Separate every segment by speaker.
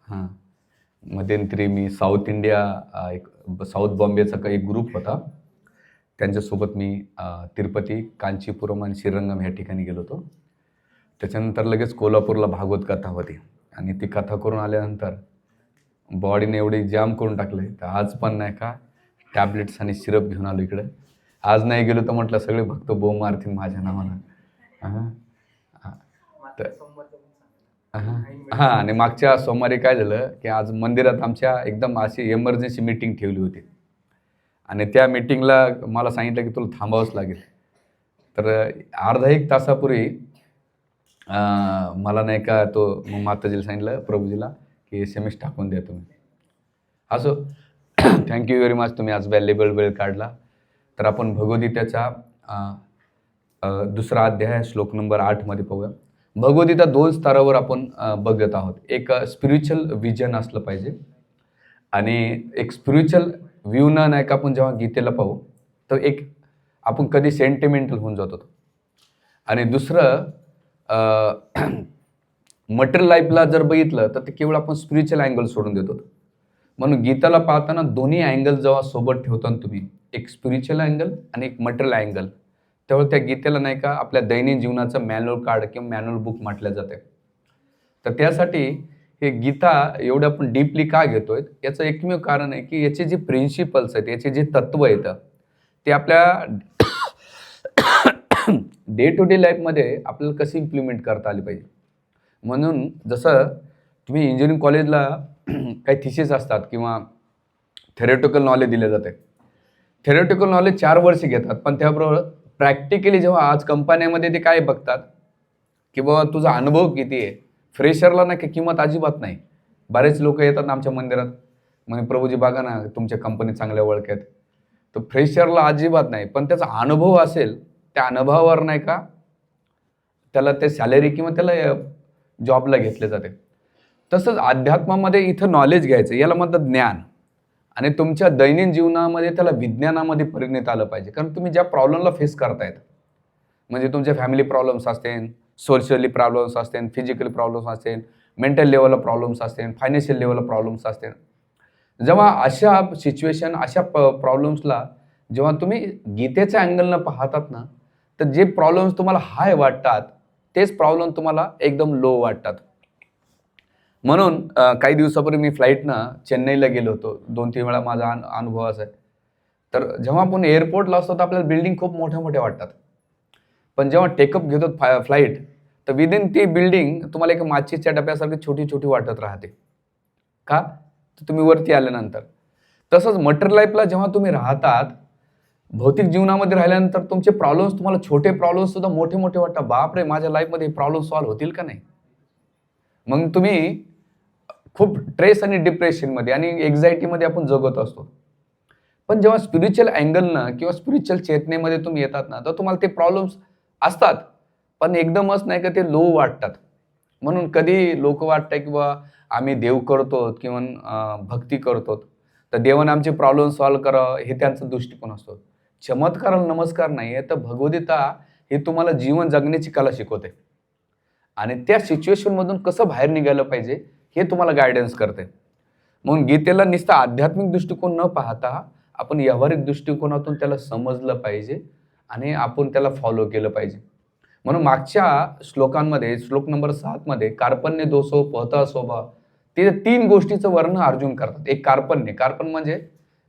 Speaker 1: हां. मध्यंतरी मी south India एक साऊथ बॉम्बेचा काही ग्रुप होता. त्यांच्यासोबत मी तिरुपती, कांचीपुरम आणि श्रीरंगम ह्या ठिकाणी गेलो होतो. त्याच्यानंतर लगेच कोल्हापूरला भागवत कथा होती आणि ती कथा करून आल्यानंतर बॉडीने एवढी जाम करून टाकले, तर आज पण नाही का टॅब्लेट्स आणि सिरप घेऊन आलो इकडे. आज नाही गेलो तर म्हटलं सगळे भक्त बोंब मारतील माझ्या नावानं. हां. तर हां आणि मागच्या सोमवारी काय झालं की आज मंदिरात आमच्या एकदम अशी इमर्जन्सी मीटिंग ठेवली होती आणि त्या मीटिंगला मला सांगितलं की तुला थांबावंच लागेल. तर अर्धा एक तासापूर्वी मला नाही का तो मग माताजीला सांगितलं प्रभूजीला की SMS टाकून द्या तुम्ही. असो थँक्यू व्हेरी मच, तुम्ही आज व्हॅल्युएबल वेळ काढला. तर आपण भगवद्गीतेचा दुसरा अध्याय श्लोक नंबर 8 मध्ये पाहूया. भगवद्गीता 2 स्तरावर आपण बघत आहोत. एक स्पिरिच्युअल विजन असलं पाहिजे आणि एक स्पिरिच्युअल व्ह्यू न नाही का आपण जेव्हा गीतेला पाहू तर एक आपण कधी सेंटिमेंटल होऊन जातो आणि दुसरं मटेरियल लाईफला जर बघितलं तर ते केवळ आपण स्पिरिच्युअल अँगल सोडून देतो. म्हणून गीताला पाहताना दोन्ही अँगल जेव्हा सोबत ठेवता तुम्ही, एक स्पिरिच्युअल अँगल आणि एक मटेरियल अँगल, त्यामुळे त्या गीतेला नाही का आपल्या दैनंदिन जीवनाचं मॅन्युअल कार्ड किंवा मॅन्युअल बुक म्हटलं जाते. तर त्यासाठी हे गीता एवढं आपण डीपली का घेतोय याचं एकमेव कारण आहे की याचे जे प्रिन्सिपल्स आहेत, याचे जे तत्व येतं ते आपल्या डे टू डे लाईफमध्ये आपल्याला कशी इम्प्लिमेंट करता आली पाहिजे. म्हणून जसं तुम्ही इंजिनिअरिंग कॉलेजला काही थिसिस असतात किंवा थेरेटिकल नॉलेज दिले जाते. थेरेटिकल नॉलेज 4 वर्ष घेतात, पण त्याबरोबर प्रॅक्टिकली जेव्हा आज कंपन्यामध्ये ते काय बघतात की बाबा तुझा अनुभव किती आहे. फ्रेशरला ना की किंमत अजिबात नाही. बरेच लोक येतात ना आमच्या मंदिरात, म्हणजे प्रभूजी बघा ना तुमच्या कंपनी चांगल्या ओळख आहेत. तर फ्रेशरला अजिबात नाही, पण त्याचा अनुभव असेल त्या अनुभवावर नाही का त्याला ते सॅलरी किंवा त्याला जॉबला घेतले जाते. तसंच अध्यात्मामध्ये इथं नॉलेज घ्यायचं, याला म्हणतात ज्ञान, आणि तुमच्या दैनंदिन जीवनामध्ये त्याला विज्ञानामध्ये परिणत आलं पाहिजे. कारण तुम्ही ज्या प्रॉब्लेमला फेस करतायत, म्हणजे तुमचे फॅमिली प्रॉब्लेम्स असतील, सोशली प्रॉब्लेम्स असतील, फिजिकली प्रॉब्लेम्स असतील, मेंटल लेवलला प्रॉब्लेम्स असतील, फायनान्शियल लेवलला प्रॉब्लेम्स असतील, जेव्हा अशा सिच्युएशन अशा प्रॉब्लेम्सला जेव्हा तुम्ही गीतेच्या अँगलनं पाहतात ना, तर जे प्रॉब्लेम्स तुम्हाला हाय वाटतात तेच प्रॉब्लेम तुम्हाला एकदम लो वाटतात. म्हणून काही दिवसापूर्वी मी फ्लाईटनं चेन्नईला गेलो होतो. 2-3 वेळा माझा अनुभव असा आहे. तर जेव्हा आपण एअरपोर्टला असतो तर आपल्याला बिल्डिंग खूप मोठ्या मोठ्या वाटतात, पण जेव्हा टेकअप घेतो फ्लाईट तर विदिन ती बिल्डिंग तुम्हाला एक माचीच्या डब्यासारखी छोटी छोटी वाटत राहते. का? तर तुम्ही वरती आल्यानंतर. तसंच मटेरियल लाईफला जेव्हा तुम्ही राहतात, भौतिक जीवनामध्ये राहिल्यानंतर तुमचे प्रॉब्लेम्स तुम्हाला छोटे प्रॉब्लेम्स सुद्धा मोठे मोठे वाटतात. बापरे, माझ्या लाईफमध्ये प्रॉब्लेम सॉल्व्ह होतील का नाही. मग तुम्ही खूप ट्रेस आणि डिप्रेशनमध्ये आणि एक्झायटीमध्ये आपण जगत असतो. पण जेव्हा स्पिरिच्युअल अँगलनं किंवा स्पिरिच्युअल चेतनेमध्ये तुम्ही येतात ना, तर तुम्हाला ते प्रॉब्लेम्स असतात, पण एकदमच नाही का ते लो वाटतात. म्हणून कधी लोक वाटतं की बा आम्ही देव करतो किंवा भक्ती करतो तर देवाने आमचे प्रॉब्लेम सॉल्व्ह करावं, हे त्यांचा दृष्टिकोन असतो. चमत्काराला नमस्कार नाही आहे, तर भगवद्गीता हे तुम्हाला जीवन जगण्याची कला शिकवते आणि त्या सिच्युएशनमधून कसं बाहेर निघालं पाहिजे हे तुम्हाला गायडन्स करते. म्हणून गीतेला नुसता आध्यात्मिक दृष्टिकोन न पाहता आपण व्यावहारिक दृष्टिकोनातून त्याला समजलं पाहिजे आणि आपण त्याला फॉलो केलं पाहिजे. म्हणून मागच्या श्लोकांमध्ये श्लोक नंबर 7 मध्ये कार्पण्य दोषो पहता स्वभाव, ते 3 गोष्टीचं वर्णन अर्जुन करतात. एक कार्पण्य, कार्पण्य म्हणजे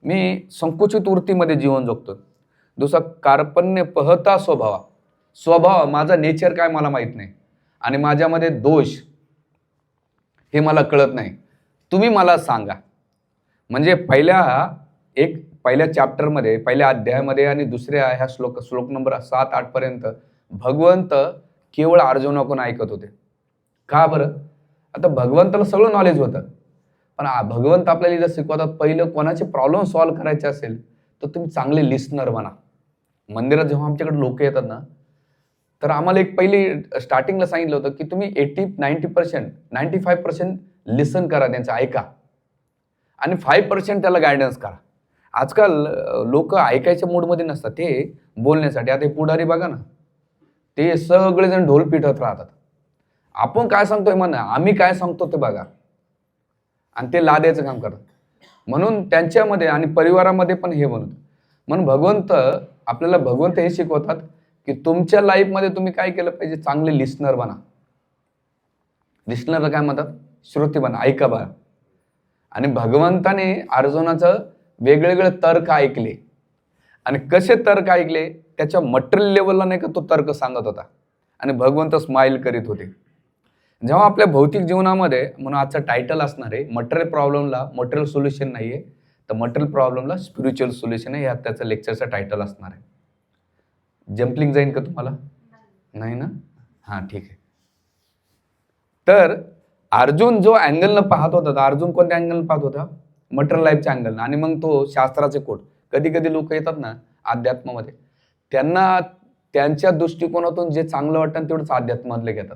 Speaker 1: मी संकुचित वृत्तीमध्ये जीवन जगतो. दुसरा कार्पण्य पहता स्वभाव, स्वभाव माझा नेचर काय मला माहित नाही आणि माझ्यामध्ये दोष हे मला कळत नाही, तुम्ही मला सांगा. म्हणजे पहिल्या चॅप्टरमध्ये, पहिल्या अध्यायामध्ये आणि दुसऱ्या ह्या श्लोक नंबर 7-8 पर्यंत भगवंत केवळ अर्जुनाकडून ऐकत होते. का बरं? आता भगवंताला सगळं नॉलेज होतं, पण भगवंत आपल्याला इथं शिकवतात पहिलं कोणाचे प्रॉब्लेम सॉल्व्ह करायचे असेल तर तुम्ही चांगले लिस्नर बना. मंदिरात जेव्हा आमच्याकडे लोक येतात ना, तर आम्हाला एक पहिली स्टार्टिंगला सांगितलं होतं की तुम्ही 80-90%, 95% लिसन करा, त्यांचं ऐका आणि 5% त्याला गायडन्स करा. आजकाल लोक ऐकायच्या मूडमध्ये नसतात, ते बोलण्यासाठी. आता हे पुढारी बघा ना, ते सगळेजण ढोल पिटत राहतात. आपण काय सांगतोय म्हणा, आम्ही काय सांगतो ते बघा. आणि ते लाद्याचं काम करतात. म्हणून त्यांच्यामध्ये आणि परिवारामध्ये पण हे बनवतं. म्हणून भगवंत हे शिकवतात की तुमच्या लाईफमध्ये तुम्ही काय केलं पाहिजे, चांगले लिस्नर बना. लिस्नरला काय म्हणतात, श्रोते बना, ऐका बा. आणि भगवंताने अर्जुनाचं वेगवेगळे तर्क ऐकले आणि कसे तर्क ऐकले त्याच्या मटेरियल लेवलला नाही का तो तर्क सांगत होता आणि भगवंत स्माइल करीत होते. जेव्हा आपल्या भौतिक जीवनामध्ये, म्हणून आजचं टायटल असणार आहे मटेरियल प्रॉब्लेमला मटेरियल सोल्युशन नाहीये, तर मटेरियल प्रॉब्लेमला स्पिरिच्युअल सोल्युशन आहे, यात त्याचं लेक्चरचं टायटल असणार आहे. जम्पलिंग जाईन का तुम्हाला? नाही ना? हां, ठीक आहे. तर अर्जुन जो अँगलनं पाहत होता, अर्जुन कोणत्या अँगलनं पाहत होता? मटेरियल लाईफच्या अँगलनं. आणि मग तो शास्त्राचे कोट, कधी कधी लोक येतात ना अध्यात्मामध्ये, त्यांना त्यांच्या दृष्टिकोनातून जे चांगलं वाटतं तेवढंच अध्यात्मातले घेतात.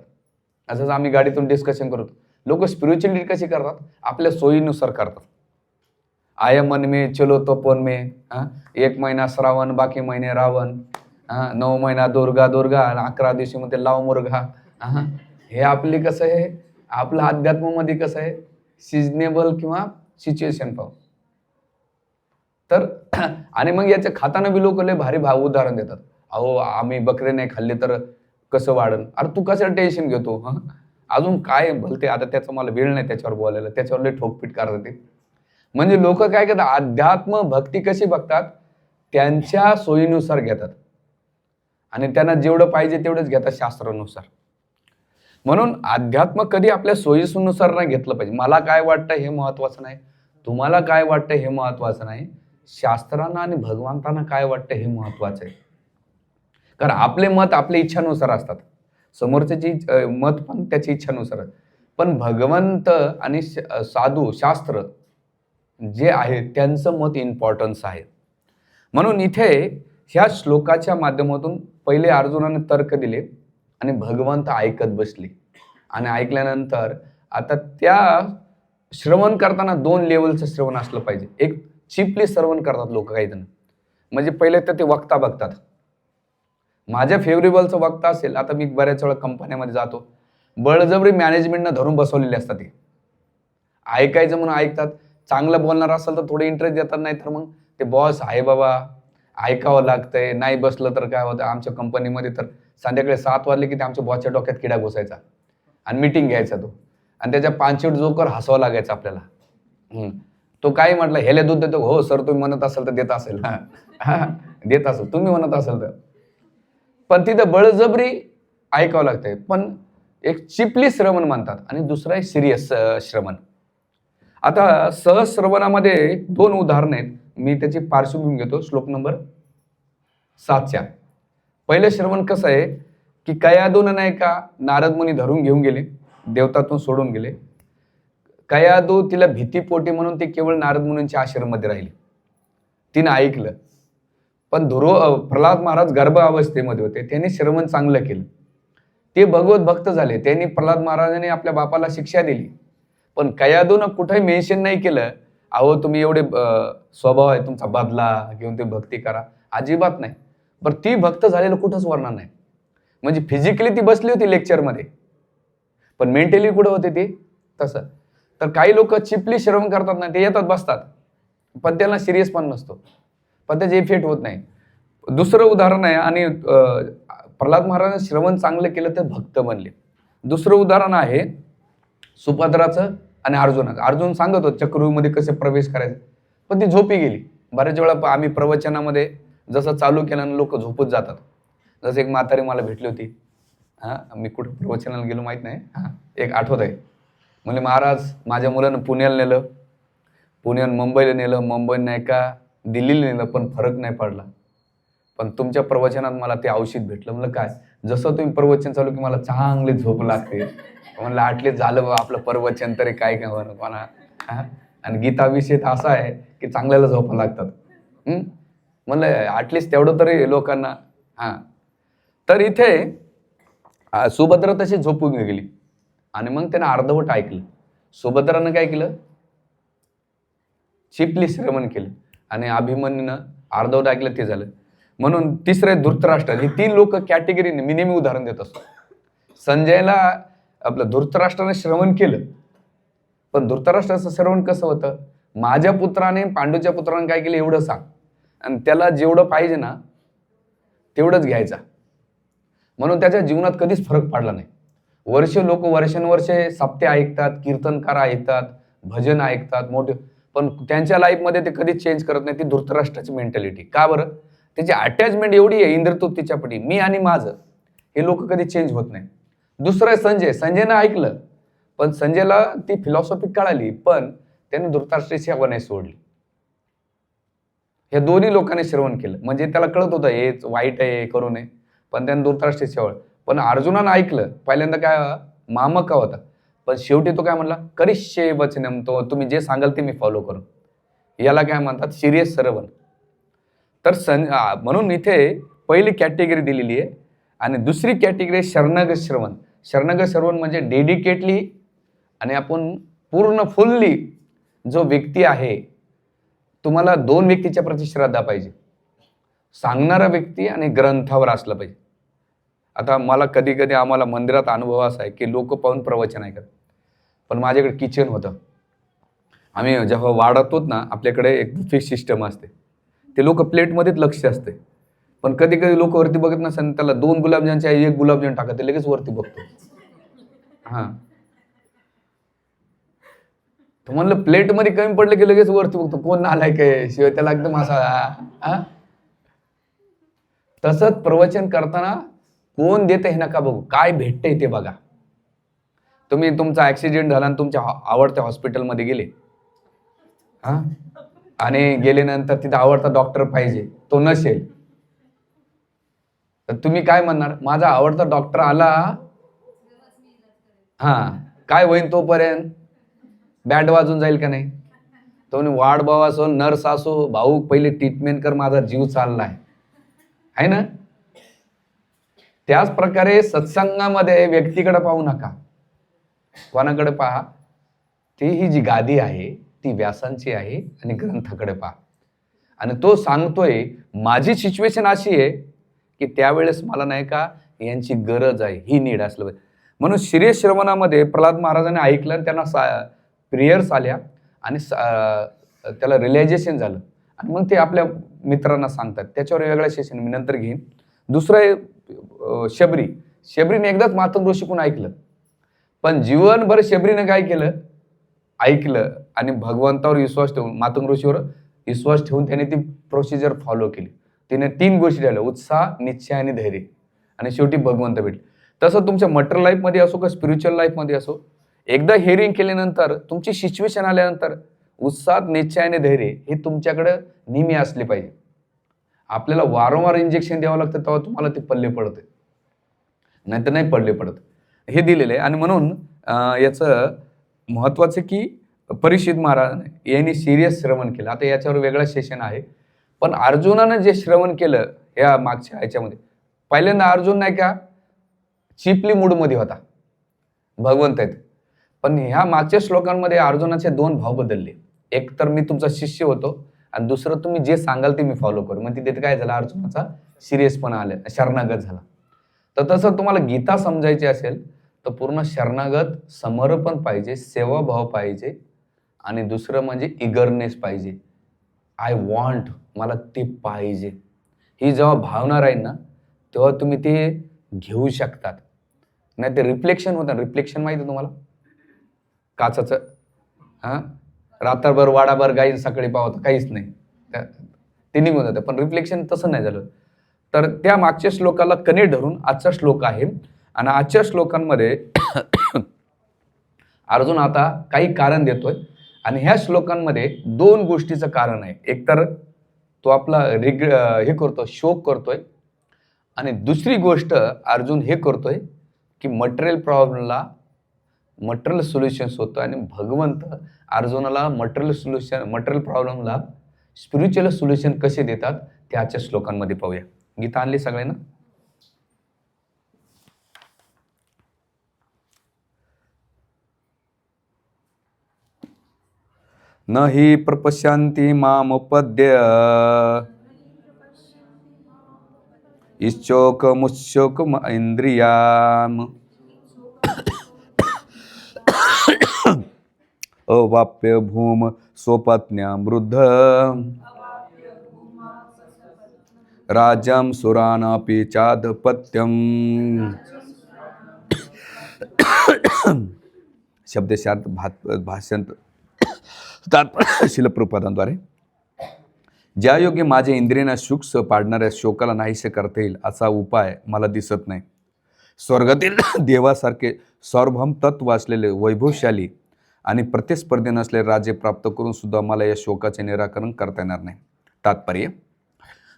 Speaker 1: असंच आम्ही गाडीतून डिस्कशन करतो, लोक स्पिरिच्युअलिटी कशी करतात, आपल्या सोयीनुसार करतात. आय मन में चलो तो पन में, 1 महिना श्रावण बाकी महिने रावण, 9 महिना दुर्गा दुर्गा, 11 दिवशी मध्ये लाव मुर्गा. हे आपली कसं आहे, आपलं अध्यात्मामध्ये कसं आहे, सिजनेबल किंवा सिच्युएशन पाहून. तर आणि मग याच्या खाताना बी लोक लय भारी उदाहरण देतात. अहो आम्ही बकरे नाही खाल्ले तर कसं वाढन. अरे तू कसं टेन्शन घेतो, अजून काय भलते. आता त्याचं मला वेळ नाही त्याच्यावर बोलायला, त्याच्यावर लय ठोकपीट करतात ते. म्हणजे लोक काय करतात, अध्यात्म भक्ती कशी बघतात, त्यांच्या सोयीनुसार घेतात आणि त्यांना जेवढं पाहिजे तेवढंच घेतात शास्त्रानुसार. म्हणून अध्यात्म कधी आपल्या सोयीनुसार नाही घेतलं पाहिजे. मला काय वाटतं हे महत्वाचं नाही, तुम्हाला काय वाटतं हे महत्वाचं नाही, शास्त्रांना आणि भगवंतांना काय वाटतं हे महत्वाचं आहे. कारण आपले मत आपल्या इच्छानुसार असतात, समोरच्याची मत पण त्याची इच्छानुसार. पण भगवंत आणि साधू शास्त्र जे आहे त्यांचं मत इम्पॉर्टन्स आहे. म्हणून इथे ह्या श्लोकाच्या माध्यमातून पहिले अर्जुनाने तर्क दिले आणि भगवंत ऐकत बसले. आणि ऐकल्यानंतर आता त्या श्रवण करताना 2 लेवलचं श्रवण असलं पाहिजे. एक चिपली श्रवण करतात लोक काही जण, म्हणजे पहिले तर ते वक्ता बघतात. माझ्या फेवरेबलचं वक्ता असेल, आता मी बऱ्याच वेळा कंपन्यामध्ये जातो, बळजबरी मॅनेजमेंटनं धरून बसवलेले असतात. ते ऐकायचं म्हणून ऐकतात, चांगलं बोलणार असेल तर थोडे इंटरेस्ट देतात, नाही तर मग ते बॉस आहे बाबा ऐकावं लागतंय, नाही बसलं तर काय होतं. आमच्या कंपनीमध्ये तर संध्याकाळी 7 वाजले की ते आमच्या बॉसच्या डोक्यात किडा घुसायचा आणि मीटिंग घ्यायचा तो, आणि त्याच्या 5 जोकर हसावं लागायचं आपल्याला. तो काय म्हटलं, हेले दूध देतो, हो सर तुम्ही म्हणत असाल तर देत असेल, देत असेल तुम्ही म्हणत असाल तर. पण तिथं बळजबरी ऐकावं लागतंय. पण एक चिपली श्रवण म्हणतात आणि दुसरं आहे सिरियस श्रवण. आता सहज श्रवणामध्ये 2 उदाहरणं आहेत, मी त्याची पार्श्वभूमी घेतो. श्लोक नंबर 7च्या पहिले श्रवण कसं आहे की कयादून नाही का नारद मुनी धरून घेऊन गेले, देवतातून सोडून गेले. कयादू तिला भीतीपोटी म्हणून ती केवळ नारद मुनींच्या आश्रममध्ये राहिली, तिनं ऐकलं. पण प्रल्हाद महाराज गर्भ अवस्थेमध्ये होते, त्यांनी श्रवण चांगलं केलं, ते भगवत भक्त झाले. त्यांनी प्रल्हाद महाराजांनी आपल्या बापाला शिक्षा दिली. पण कयादूनं कुठेही मेन्शन नाही केलं, अहो तुम्ही एवढे स्वभाव आहे तुमचा बदला घेऊन ते भक्ती करा, अजिबात नाही. पण ती भक्त झालेलं कुठंच वर्णन नाही. म्हणजे फिजिकली ती बसली होती लेक्चरमध्ये, पण मेंटली कुठं होते ती तसं. तर काही लोक चिपली श्रवण करतात ना, ते येतात बसतात, पण त्यांना सिरियस पण नसतो, पण त्याचे इफेक्ट होत नाही. दुसरं उदाहरण आहे, आणि प्रल्हाद महाराजांनी श्रवण चांगलं केलं तर भक्त बनले. दुसरं उदाहरण आहे सुभद्राचं आणि अर्जुनाचं. अर्जुन सांगत होत चक्रव्यूहमध्ये कसे प्रवेश करायचे, पण ती झोपी गेली. बऱ्याच वेळा आम्ही प्रवचनामध्ये जसं चालू केलं लोक झोपत जातात. जसं एक म्हातारी मला भेटली होती, मी कुठं प्रवचनाला गेलो माहीत नाही, एक आठवत आहे. म्हणजे महाराज माझ्या मुलानं पुण्याला नेलं, पुण्यानं मुंबईला नेलं, मुंबईत नाही का दिल्लीला नेलं, पण फरक नाही पडला. पण तुमच्या प्रवचनात मला ते औषध भेटलं. म्हणलं काय? जसं तुम्ही प्रवचन चालू की मला चांगली झोप लागते. म्हणलं आटले झालं आपलं प्रवचन तरी काय काय म्हणा. आणि गीता विषय असा आहे की चांगल्याला झोपा लागतात. म्हणलं ॲटलिस्ट तेवढं तरी लोकांना. तर इथे सुभद्रा तशी झोपून गेली आणि मग त्यानं अर्धवट ऐकलं. सुभद्रानं काय केलं, चिपली श्रवण केलं आणि अभिमन्यूनं अर्धवट ऐकलं, ते झालं. म्हणून तिसरे धृतराष्ट्र. ही 3 लोक कॅटेगरीने मी नेहमी उदाहरण देत असतो. संजयला आपलं धृतराष्ट्राने श्रवण केलं, पण धृतराष्ट्राचं श्रवण कसं होतं, माझ्या पुत्राने पांडूच्या पुत्राने काय केलं एवढं सांग, आणि त्याला जेवढं पाहिजे ना तेवढंच घ्यायचा. म्हणून त्याच्या जीवनात कधीच फरक पडला नाही. लोक वर्षानुवर्षे सप्ते ऐकतात, कीर्तनकार ऐकतात, भजन ऐकतात मोठे, पण त्यांच्या लाईफमध्ये ते कधीच चेंज करत नाही. ती धृतराष्ट्राची मेंटॅलिटी. का बरं? त्याची अटॅचमेंट एवढी आहे इंद्रतृप्तीच्या पटी, मी आणि माझं, हे लोक कधी चेंज होत नाही. दुसरं आहे संजयनं ऐकलं, पण संजयला ती फिलॉसॉफी कळाली, पण त्याने धृतराष्ट्राची सेवा नाही सोडली. हे दोन्ही लोकांनी श्रवण केलं, म्हणजे त्याला कळत होतं हे वाईट आहे, करू नये, पण त्याने धृतराष्ट्राची सेवा. पण अर्जुनानं ऐकलं, पहिल्यांदा काय मामका होता, पण शेवटी तो काय म्हणला, करिष्ये वचनम, तो तुम्ही जे सांगाल ते मी फॉलो करू. याला काय म्हणतात, सिरियस श्रवण. तर म्हणून इथे पहिली कॅटेगरी दिलेली आहे. आणि दुसरी कॅटेगरी शरणागत श्रवण. शरणागत श्रवण म्हणजे डेडिकेटली आणि आपण पूर्ण फुल्ली जो व्यक्ती आहे, तुम्हाला दोन व्यक्तीच्या प्रति श्रद्धा पाहिजे, सांगणारा व्यक्ती आणि ग्रंथावर असलं पाहिजे. आता मला कधी कधी आम्हाला मंदिरात अनुभव असा आहे की लोक पाहून प्रवचन ऐकत, पण माझ्याकडे किचन होतं. आम्ही जेव्हा वाढत होत ना, आपल्याकडे एक फिक्स सिस्टम असते, ते लोक प्लेटमध्येच लक्ष असते, पण कधी कधी लोक वरती बघत नसतात, त्याला 2 गुलाबजामच्या 1 गुलाबजाम टाकत, ते लगेच वरती बघतो. हां, तो म्हणलं प्लेटमध्ये कमी पडलं की लगेच वरती बघतो, कोण नालाय काय, शिवाय त्याला एकदम असा. तसंच प्रवचन करताना कोण देतं हे नका बघू, काय भेटतंय ते बघा. तुम्ही तुमचा ऍक्सिडेंट झाला आणि तुमच्या आवडत्या हॉस्पिटलमध्ये गेले, हा, आणि गेल्यानंतर तिथे आवडता डॉक्टर पाहिजे, तो नसेल, तर तुम्ही काय म्हणणार, माझा आवडता डॉक्टर आला, हा, काय होईल तोपर्यंत बँड वाजून जाईल का नाही. तो वाढ भाऊ असो, नर्स असो, भाऊ पहिले ट्रीटमेंट कर, माझा जीव चाललाय, आहे ना. त्याच प्रकारे सत्संगामध्ये व्यक्तीकडे पाहू नका, कोणाकडे पहा, ती ही जी गादी आहे ती व्यासांची आहे, आणि ग्रंथाकडे पहा. आणि तो सांगतोय माझी सिच्युएशन अशी आहे की त्यावेळेस मला नाही का यांची गरज आहे, ही नीड असलं पाहिजे. म्हणून श्री श्रवणामध्ये प्रल्हाद महाराजांनी ऐकलं आणि त्यांना प्रेयर्स आल्या आणि त्याला रिअलायझेशन झालं, आणि मग ते आपल्या मित्रांना सांगतात. त्याच्यावर वेगळं सेशन मी नंतर घेईन. दुसरं शबरीने एकदाच मातंग ऋषीकडून ऐकलं, पण जीवनभर शबरीने काय केलं, ऐकलं आणि भगवंतावर विश्वास ठेवून, मातंग ऋषीवर विश्वास ठेवून त्याने ती प्रोसिजर फॉलो केली. तिने 3 गोष्टी झाल्या, उत्साह, निश्चय आणि धैर्य, आणि शेवटी भगवंत भेटले. तसं तुमच्या मटेरियल लाईफमध्ये असो का स्पिरिच्युअल लाईफमध्ये असो, एकदा हिअरिंग केल्यानंतर, तुमची सिच्युएशन आल्यानंतर उत्साह, निश्चय आणि धैर्य हे तुमच्याकडे नेहमी असले पाहिजे. आपल्याला वारंवार इंजेक्शन द्यावं लागतं, तेव्हा तुम्हाला ते पल्ले पडते, नाहीतर नाही पडले पडत, हे दिलेलं आहे. आणि म्हणून याचं महत्वाचं की परीक्षित महाराज यांनी सिरियस श्रवण केलं. आता याच्यावर वेगळं सेशन आहे, पण अर्जुनानं जे श्रवण केलं या मागच्या ह्याच्यामध्ये, पहिल्यांदा अर्जुन नाही का चिपली मूडमध्ये होता, भगवंत आहेत, पण ह्या मागच्या श्लोकांमध्ये अर्जुनाचे 2 भाव बदलले. एक तर मी तुमचा शिष्य होतो, आणि दुसरं तुम्ही जे सांगाल ते मी फॉलो करू. मग तिथे काय झालं, अर्जुनाचा सिरियसपणा आला, शरणागत झाला. तर तसं तुम्हाला गीता समजायची असेल तर पूर्ण शरणागत, समर्पण पाहिजे, सेवाभाव पाहिजे, आणि दुसरं म्हणजे इगरनेस पाहिजे. आय वॉन्ट, मला ते पाहिजे, ही जेव्हा भावना राहील ना, तेव्हा तुम्ही ते घेऊ शकतात. नाही ते रिफ्लेक्शन होतं. रिफ्लेक्शन माहिती आहे तुम्हाला, काचाचं, हां, रात्रभर वाडाभर गाई, सकाळी पावतं काहीच नाही, ते निघून जातं. पण रिफ्लेक्शन तसं नाही झालं. तर त्या मागच्या श्लोकाला कनेक्ट धरून आजचा श्लोक आहे, आणि आजच्या श्लोकांमध्ये अर्जुन आता काही कारण देतोय, आणि ह्या श्लोकांमध्ये 2 गोष्टीचं कारण आहे. एक तर तो आपला हे करतोय, शोक करतोय, आणि दुसरी गोष्ट अर्जुन हे करतोय की मटेरियल प्रॉब्लेमला मटेरियल सोल्युशन्स होतं, आणि भगवंत अर्जुनाला मटेरियल प्रॉब्लेमला स्पिरिच्युअल सोल्युशन कसे देतात ते आजच्या श्लोकांमध्ये पाहूया. गीता आणली सगळ्यांना. न हि प्रपश्यन्ति मामुपद्य इच्छोकमुच्छोक इंद्रियाम अवाप्य भूम स्वपत्न्यामृद्ध राज्यं सुरानापि चाधपत्यम. शब्दशार्थ भाषांत तात्पर्य शिलप्रपादांद्वारे. ज्या योग्य माझ्या इंद्रियांना सुख पाडणाऱ्या शोकाला नाहीसे करता येईल असा उपाय मला दिसत नाही. स्वर्गातील देवासारखे सार्वभौम तत्व असलेले वैभवशाली आणि प्रतिस्पर्धी नसलेले राज्य प्राप्त करून सुद्धा मला या शोकाचे निराकरण करता येणार नाही. तात्पर्य.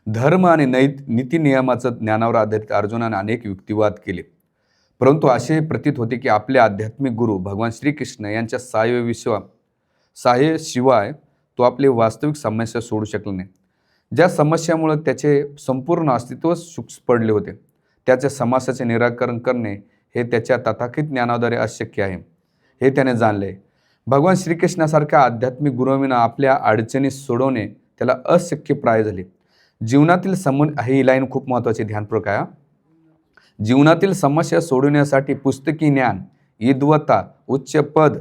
Speaker 1: धर्म आणि नीती नियमाचं ज्ञानावर आधारित अर्जुनाने अनेक युक्तिवाद केले, परंतु असे प्रतीत होते की आपले आध्यात्मिक गुरु भगवान श्रीकृष्ण यांच्या सहाय्याशिवाय तो आपली वास्तविक समस्या सोडू शकला नाही. ज्या समस्यामुळे त्याचे संपूर्ण अस्तित्वच सुक्ष पडले होते, त्याच्या समस्याचे निराकरण करणे हे त्याच्या तथाकथित ज्ञानाद्वारे अशक्य आहे हे त्याने जाणले. भगवान श्रीकृष्णासारख्या आध्यात्मिक गुरुविना आपल्या अडचणी सोडवणे त्याला अशक्य प्राय झाले. जीवनातील ही लाईन खूप महत्त्वाची, ध्यानपूर्वक आहे. जीवनातील समस्या सोडवण्यासाठी पुस्तकी ज्ञान, विद्वत्ता, उच्च पद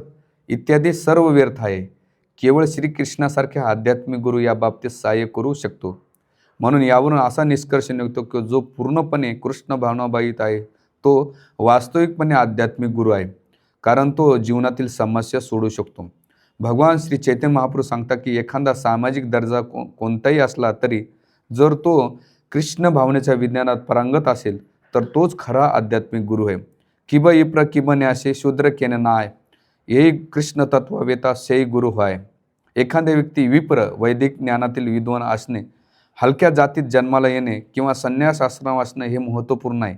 Speaker 1: इत्यादी सर्व व्यर्थ आहे. केवळ श्रीकृष्णासारख्या आध्यात्मिक गुरु या बाबतीत सहाय्य करू शकतो. म्हणून यावरून असा निष्कर्ष निघतो की जो पूर्णपणे कृष्ण भावनाबाधित आहे तो वास्तविकपणे आध्यात्मिक गुरु आहे, कारण तो जीवनातील समस्या सोडू शकतो. भगवान श्री चैतन्य महाप्रभू सांगतात की एखादा सामाजिक दर्जा कोणताही असला तरी जर तो कृष्ण भावनेच्या विज्ञानात पारंगत असेल तर तोच खरा आध्यात्मिक गुरु आहे. किब इप्र किब न्यासे शूद्र केन नाय, ये कृष्ण तत्ववेता से गुरु होय. एखाद्या व्यक्ती विप्र वैदिक ज्ञानातील विद्वान असणे, हलक्या जातीत जन्माला येणे किंवा संन्यास आश्रम असणे हे महत्त्वपूर्ण आहे,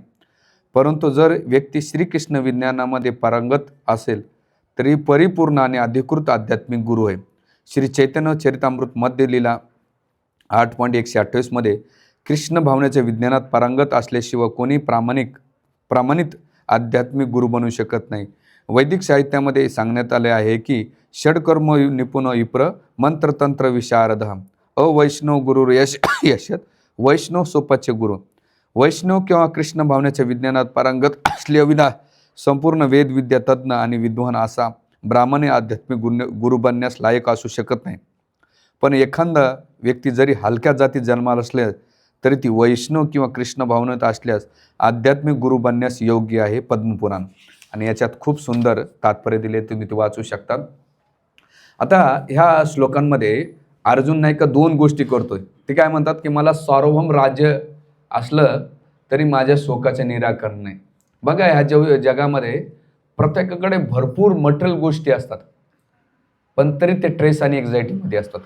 Speaker 1: परंतु जर व्यक्ती श्रीकृष्ण विज्ञानामध्ये पारंगत असेल तरी परिपूर्ण आणि अधिकृत आध्यात्मिक गुरु आहे. श्री चैतन्य चरितामृत मध्ये लीला 8.128 मध्ये कृष्ण भावनेच्या विज्ञानात पारंगत असल्याशिवाय कोणी प्रामाणित आध्यात्मिक गुरु बनू शकत नाही. वैदिक साहित्यामध्ये सांगण्यात आले आहे की षडकर्म निपुण विप्र मंत्रतंत्र विशारद अवैष्णव गुरु यशत वैष्णव सोपाचे गुरु. वैष्णव किंवा कृष्ण भावनेच्या विज्ञानात पारंगत असल्याविना संपूर्ण वेदविद्या तज्ज्ञ आणि विद्वान असा ब्राह्मणी आध्यात्मिक गुरु बनण्यास लायक असू शकत नाही. पण एखादा व्यक्ती जरी हलक्या जातीत जन्माला असल्यास तरी ती वैष्णव किंवा कृष्ण भावनेत असल्यास आध्यात्मिक गुरु बनण्यास योग्य आहे. पद्मपुराण. आणि याच्यात खूप सुंदर तात्पर्य दिले, तुम्ही ते वाचू शकता. आता ह्या श्लोकांमध्ये अर्जुन नाही का दोन गोष्टी करतोय. ते काय म्हणतात की मला सार्वभौम राज्य असलं तरी माझ्या शोकाचे निराकरण नाही. बघा ह्या जगामध्ये प्रत्येकाकडे भरपूर मटेरियल गोष्टी असतात, पण तरी ते ट्रेस आणि एन्झायटीमध्ये असतात.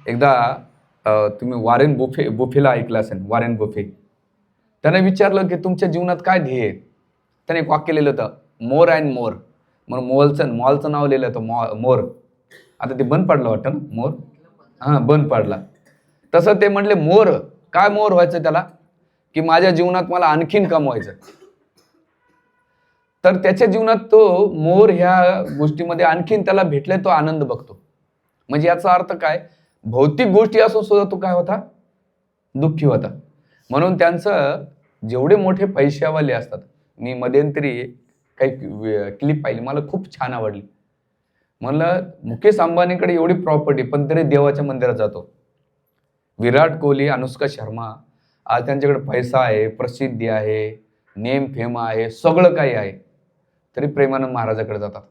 Speaker 1: एकदा तुम्ही वॉरेन बुफेला ऐकलं असेल. वॉरेन बुफे, त्याने विचारलं की तुमच्या जीवनात काय ध्येय आहे. त्याने एक वाक्य लिहिलं होतं, मोर अँड मोर. म्हणून मॉलचं नाव लिहिलं होतं मोर. आता ते बंद पडलं वाटतं ना मोर. बंद पडला. तसं ते म्हणले मोर. काय मोर व्हायचं त्याला, की माझ्या जीवनात मला आणखीन कमवायचं. तर त्याच्या जीवनात तो मोर ह्या गोष्टीमध्ये आणखीन त्याला भेटले, तो आनंद बघतो. म्हणजे याचा अर्थ काय, भौतिक गोष्टी असून सुद्धा तो काय होता, दुःखी होता. म्हणून त्यांचं जेवढे मोठे पैशावाले असतात, मी मध्यंतरी काही क्लिप पाहिली, मला खूप छान आवडली. म्हणलं मुकेश अंबानीकडे एवढी प्रॉपर्टी पण तरी देवाच्या मंदिरात जातो. विराट कोहली, अनुष्का शर्मा, आज त्यांच्याकडे पैसा आहे, प्रसिद्धी आहे, नेम फेम आहे, सगळं काही आहे, तरी प्रेमानंद महाराजाकडे जातात.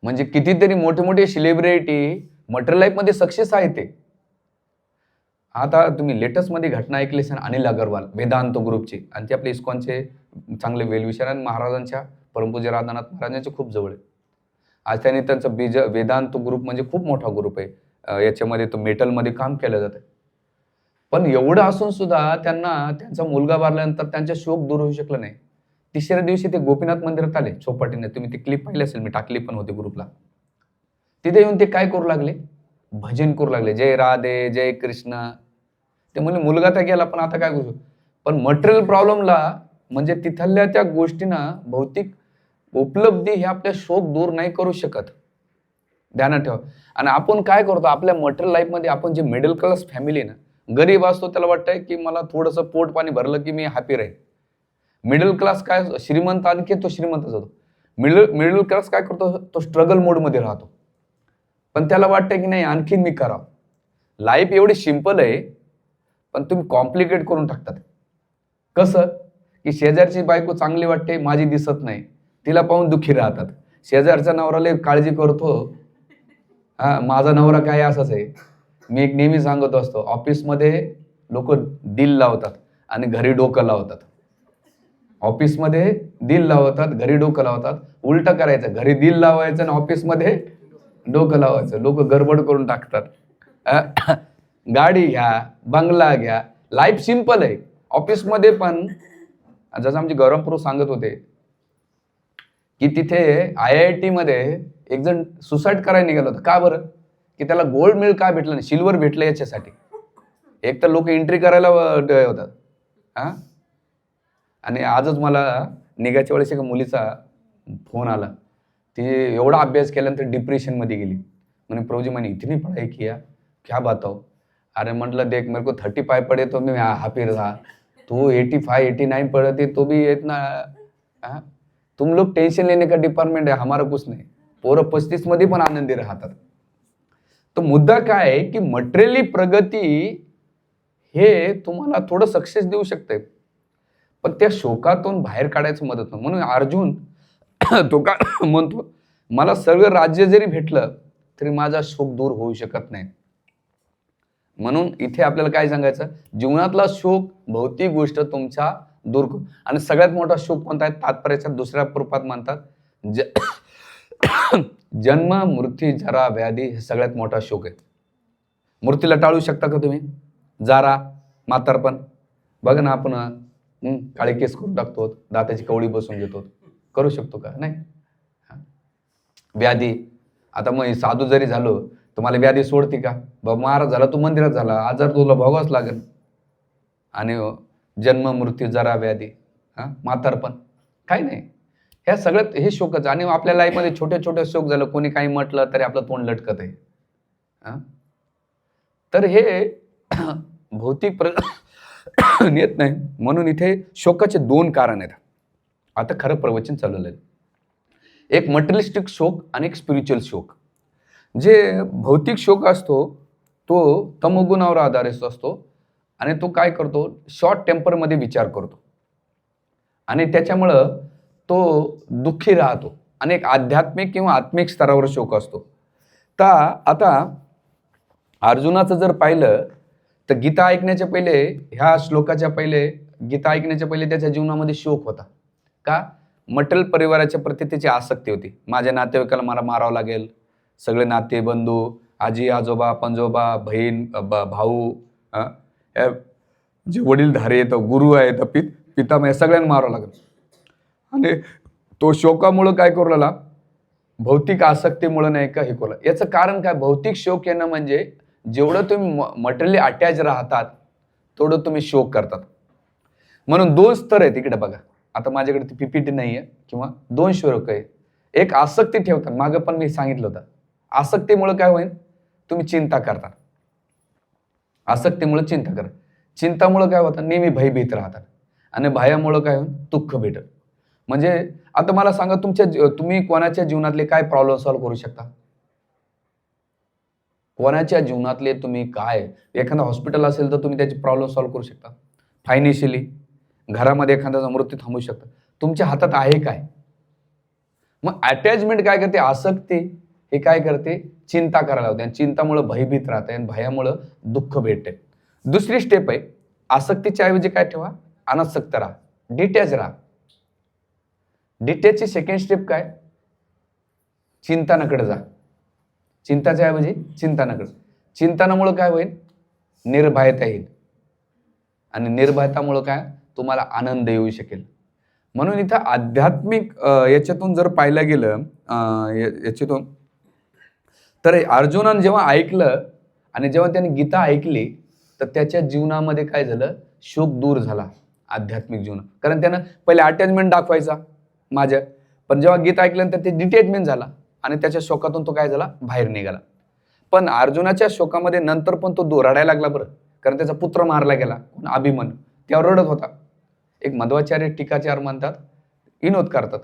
Speaker 1: म्हणजे कितीतरी मोठे मोठे सेलिब्रिटी मटेरियल लाईफमध्ये सक्सेस आहे ते. आता तुम्ही लेटेस्टमध्ये घटना ऐकली असेल अनिल अगरवाल, वेदांत ग्रुपची, आणि ते आपले इस्कॉनचे चांगले वेलविषर आणि महाराजांच्या परमपूज्य राधानाथ महाराजांचे खूप जवळ आहे. आज त्याने त्यांचं वेदांत ग्रुप म्हणजे खूप मोठा ग्रुप आहे. याच्यामध्ये तो मेटलमध्ये काम केलं जातं. पण एवढं असून सुद्धा त्यांचा मुलगा वारल्यानंतर त्यांचे शोक दूर होऊ शकलं नाही. तिसऱ्या दिवशी ते गोपीनाथ मंदिरात आले चौपाटीने. तुम्ही ती क्लिप पाहिली असेल, मी टाकली पण होती ग्रुपला. तिथे येऊन ते काय करू लागले, भजन करू लागले, जय राधे जय कृष्ण. ते म्हणजे मुलगा तर गेला, पण आता काय करू. पण मटेरियल प्रॉब्लेमला म्हणजे तिथल्या त्या गोष्टींना भौतिक उपलब्धी हे आपल्या शोक दूर नाही करू शकत. ध्यानात ठेवा. आणि आपण काय करतो आपल्या मटेरियल लाईफमध्ये, आपण जे मिडल क्लास फॅमिली ना, गरीब असतो, त्याला वाटतंय की मला थोडंसं पोट पाणी भरलं की मी हॅपी राहील. मिडल क्लास काय, श्रीमंत आणखी तो श्रीमंत जातो. मिडल क्लास काय करतो, तो स्ट्रगल मोडमध्ये राहतो, पण त्याला वाटतं की नाही आणखीन मी करावं. लाईफ एवढी सिंपल आहे, पण तुम्ही कॉम्प्लिकेट करून टाकतात. कसं की शेजारची बायको चांगली वाटते, माझी दिसत नाही, तिला पाहून दुःखी राहतात. शेजारच्या नवऱ्याला काळजी करतो, हा माझा नवरा काय असाच आहे. मी एक नेहमी सांगत असतो, ऑफिसमध्ये लोक दिल लावतात आणि घरी डोकं लावतात. ऑफिसमध्ये दिल लावतात, घरी डोकं लावतात. उलटं करायचं, घरी दिल लावायचं आणि ऑफिसमध्ये डोकं लावायचं. लोक गडबड करून टाकतात. गाडी घ्या, बंगला घ्या, लाईफ सिंपल आहे. ऑफिसमध्ये पण जसं आमचे गौरवप्रभू सांगत होते की तिथे IIT मध्ये एक जण सुसाईड करायला निघाला होता. का बरं? की त्याला गोल्ड मेडल का भेटलं नाही, सिल्वर भेटलं याच्यासाठी. एक तर लोक एंट्री करायला होतात. हा, आणि आजच मला निघायच्या वेळेस एका मुलीचा फोन आला. ती एवढा अभ्यास केल्यानंतर डिप्रेशनमध्ये गेली. मैंने प्रभु जी मैंने इतनी पढ़ाई किया, क्या बताओ. अरे म्हटलं देख, मेरे को 35 पढ़े तो मैं हाफिज रहा, तू 85 89 पढ़े तो भी इतना. तुम लोग टेन्शन लेने का डिपार्टमेंट आहे, हमारा कुछ नाही. पोरं 35 मध्ये पण आनंदी राहतात. तो मुद्दा काय आहे की मटेरियली प्रगती हे तुम्हाला थोडं सक्सेस देऊ शकते, पण त्या शोकातून बाहेर काढायचं मदत नाही. म्हणून अर्जुन तो काय म्हणतो, मला सगळं राज्य जरी भेटलं तरी माझा शोक दूर होऊ शकत नाही. म्हणून इथे आपल्याला काय सांगायचं, जीवनातला शोक भौतिक गोष्ट तुमच्या दूर करू. आणि सगळ्यात मोठा शोक कोणता आहे, तात्पर्याच्या दुसऱ्या रूपात म्हणतात जन्म मृत्यू जरा व्याधी, हे सगळ्यात मोठा शोक आहे. मृत्यूला टाळू शकता का तुम्ही? जारा म्हातारपण बघा ना, आपण काळे केस करून टाकतो, दाताची कवळी बसून घेतो, करू शकतो का? नाही. व्याधी, आता मग साधू जरी झालो तुम्हाला व्याधी सोडते का? महाराज झाला तू मंदिरात झाला, आजार तुला भोगावंच लागेल. आणि जन्म मृत्यू जरा व्याधी, म्हातारपण, काही नाही. ह्या सगळ्यात हे शोकच. आणि आपल्या लाईफमध्ये छोटे छोटे शोक झालं, कोणी काही म्हटलं तरी आपलं तोंड लटकत आहे. तर हे भौतिक येत नाही. म्हणून इथे शोकाचे 2 कारण आहेत. आता खरं प्रवचन चाललेलं आहे. एक मटेरियलिस्टिक शोक आणि एक स्पिरिच्युअल शोक. जे भौतिक शोक असतो तो तमोगुणावर आधारित असतो आणि तो काय करतो, शॉर्ट टेम्परमध्ये विचार करतो आणि त्याच्यामुळं तो दुःखी राहतो. आणि एक आध्यात्मिक किंवा आत्मिक स्तरावर शोक असतो. तर आता अर्जुनाचं जर पाहिलं तर गीता ऐकण्याच्या पहिले, ह्या श्लोकाच्या पहिले, गीता ऐकण्याच्या पहिले त्याच्या जीवनामध्ये शोक होता. का? मटेरियल परिवाराच्या प्रती त्याची आसक्ती होती. माझ्या नातेवाईकाला मला मारावं लागेल, सगळे नाते बंधू, आजी आजोबा पंजोबा बहीण भाऊ, जे वडीलधारे आहेत, गुरु आहेत, पितामह, सगळ्यांना मारावं लागेल. आणि तो शोकामुळं काय करू लागला, भौतिक आसक्तीमुळे नाही का हे करू. याचं कारण काय? भौतिक शोक येणं म्हणजे जेवढं तुम्ही मटेरियली अटॅच राहतात तेवढं तुम्ही शोक करतात. म्हणून 2 स्तर आहेत इकडे बघा. आता माझ्याकडे ती PPT नाही आहे, किंवा 2 शोक आहे. एक आसक्ती ठेवतात, मागं पण मी सांगितलं होतं. आसक्तीमुळे काय होईल, तुम्ही चिंता करता. आसक्तीमुळे चिंता करा. चिंतामुळे काय होतं, नेहमी भयभीत राहतात. आणि भयामुळे काय होईल, दुःख भेटत. म्हणजे आता मला सांगा, तुम्ही कोणाच्या जीवनातले काय प्रॉब्लेम सॉल्व्ह करू शकता? कोणाच्या जीवनातले तुम्ही काय, एखादा हॉस्पिटल असेल तर तुम्ही त्याची प्रॉब्लेम सॉल्व्ह करू शकता. फायनान्शियली घरामध्ये एखाद्याचा मृत्यू थांबवू शकता. तुमच्या हातात आहे काय? मग अटॅचमेंट काय करते, आसक्ती हे काय करते, चिंता करायला होते. आणि चिंतामुळे भयभीत राहते आणि भयामुळे दुःख भेटते. दुसरी स्टेप आहे, आसक्तीच्या ऐवजी काय ठेवा, अनासक्त राहा, डिटॅच राहा. डिटॅचची सेकंड स्टेप काय, चिंतनाकडे जा. चिंताच्या ऐवजी चिंतनाकडे. चिंतनामुळे काय होईल, निर्भयता येईल. आणि निर्भयतामुळे काय, तुम्हाला आनंद येऊ शकेल. म्हणून इथं आध्यात्मिक याच्यातून जर पाहिलं गेलं, याच्यातून तर अर्जुनानं जेव्हा ऐकलं आणि जेव्हा त्याने गीता ऐकली तर त्याच्या जीवनामध्ये काय झालं, शोक दूर झाला आध्यात्मिक जीवनात. कारण त्यानं पहिले अटॅचमेंट दाखवायचा माझ्या, पण जेव्हा गीता ऐकल्यानंतर ते डिटॅचमेंट झाला आणि त्याच्या शोकातून तो काय झाला, बाहेर निघाला. पण अर्जुनाच्या शोकामध्ये नंतर पण तो रडायला लागला बरं, कारण त्याचा पुत्र मारला गेला, अभिमन्यू, त्यावर रडत होता. एक मध्वाचार्य टीकाचार्य म्हणतात, विनोद करतात,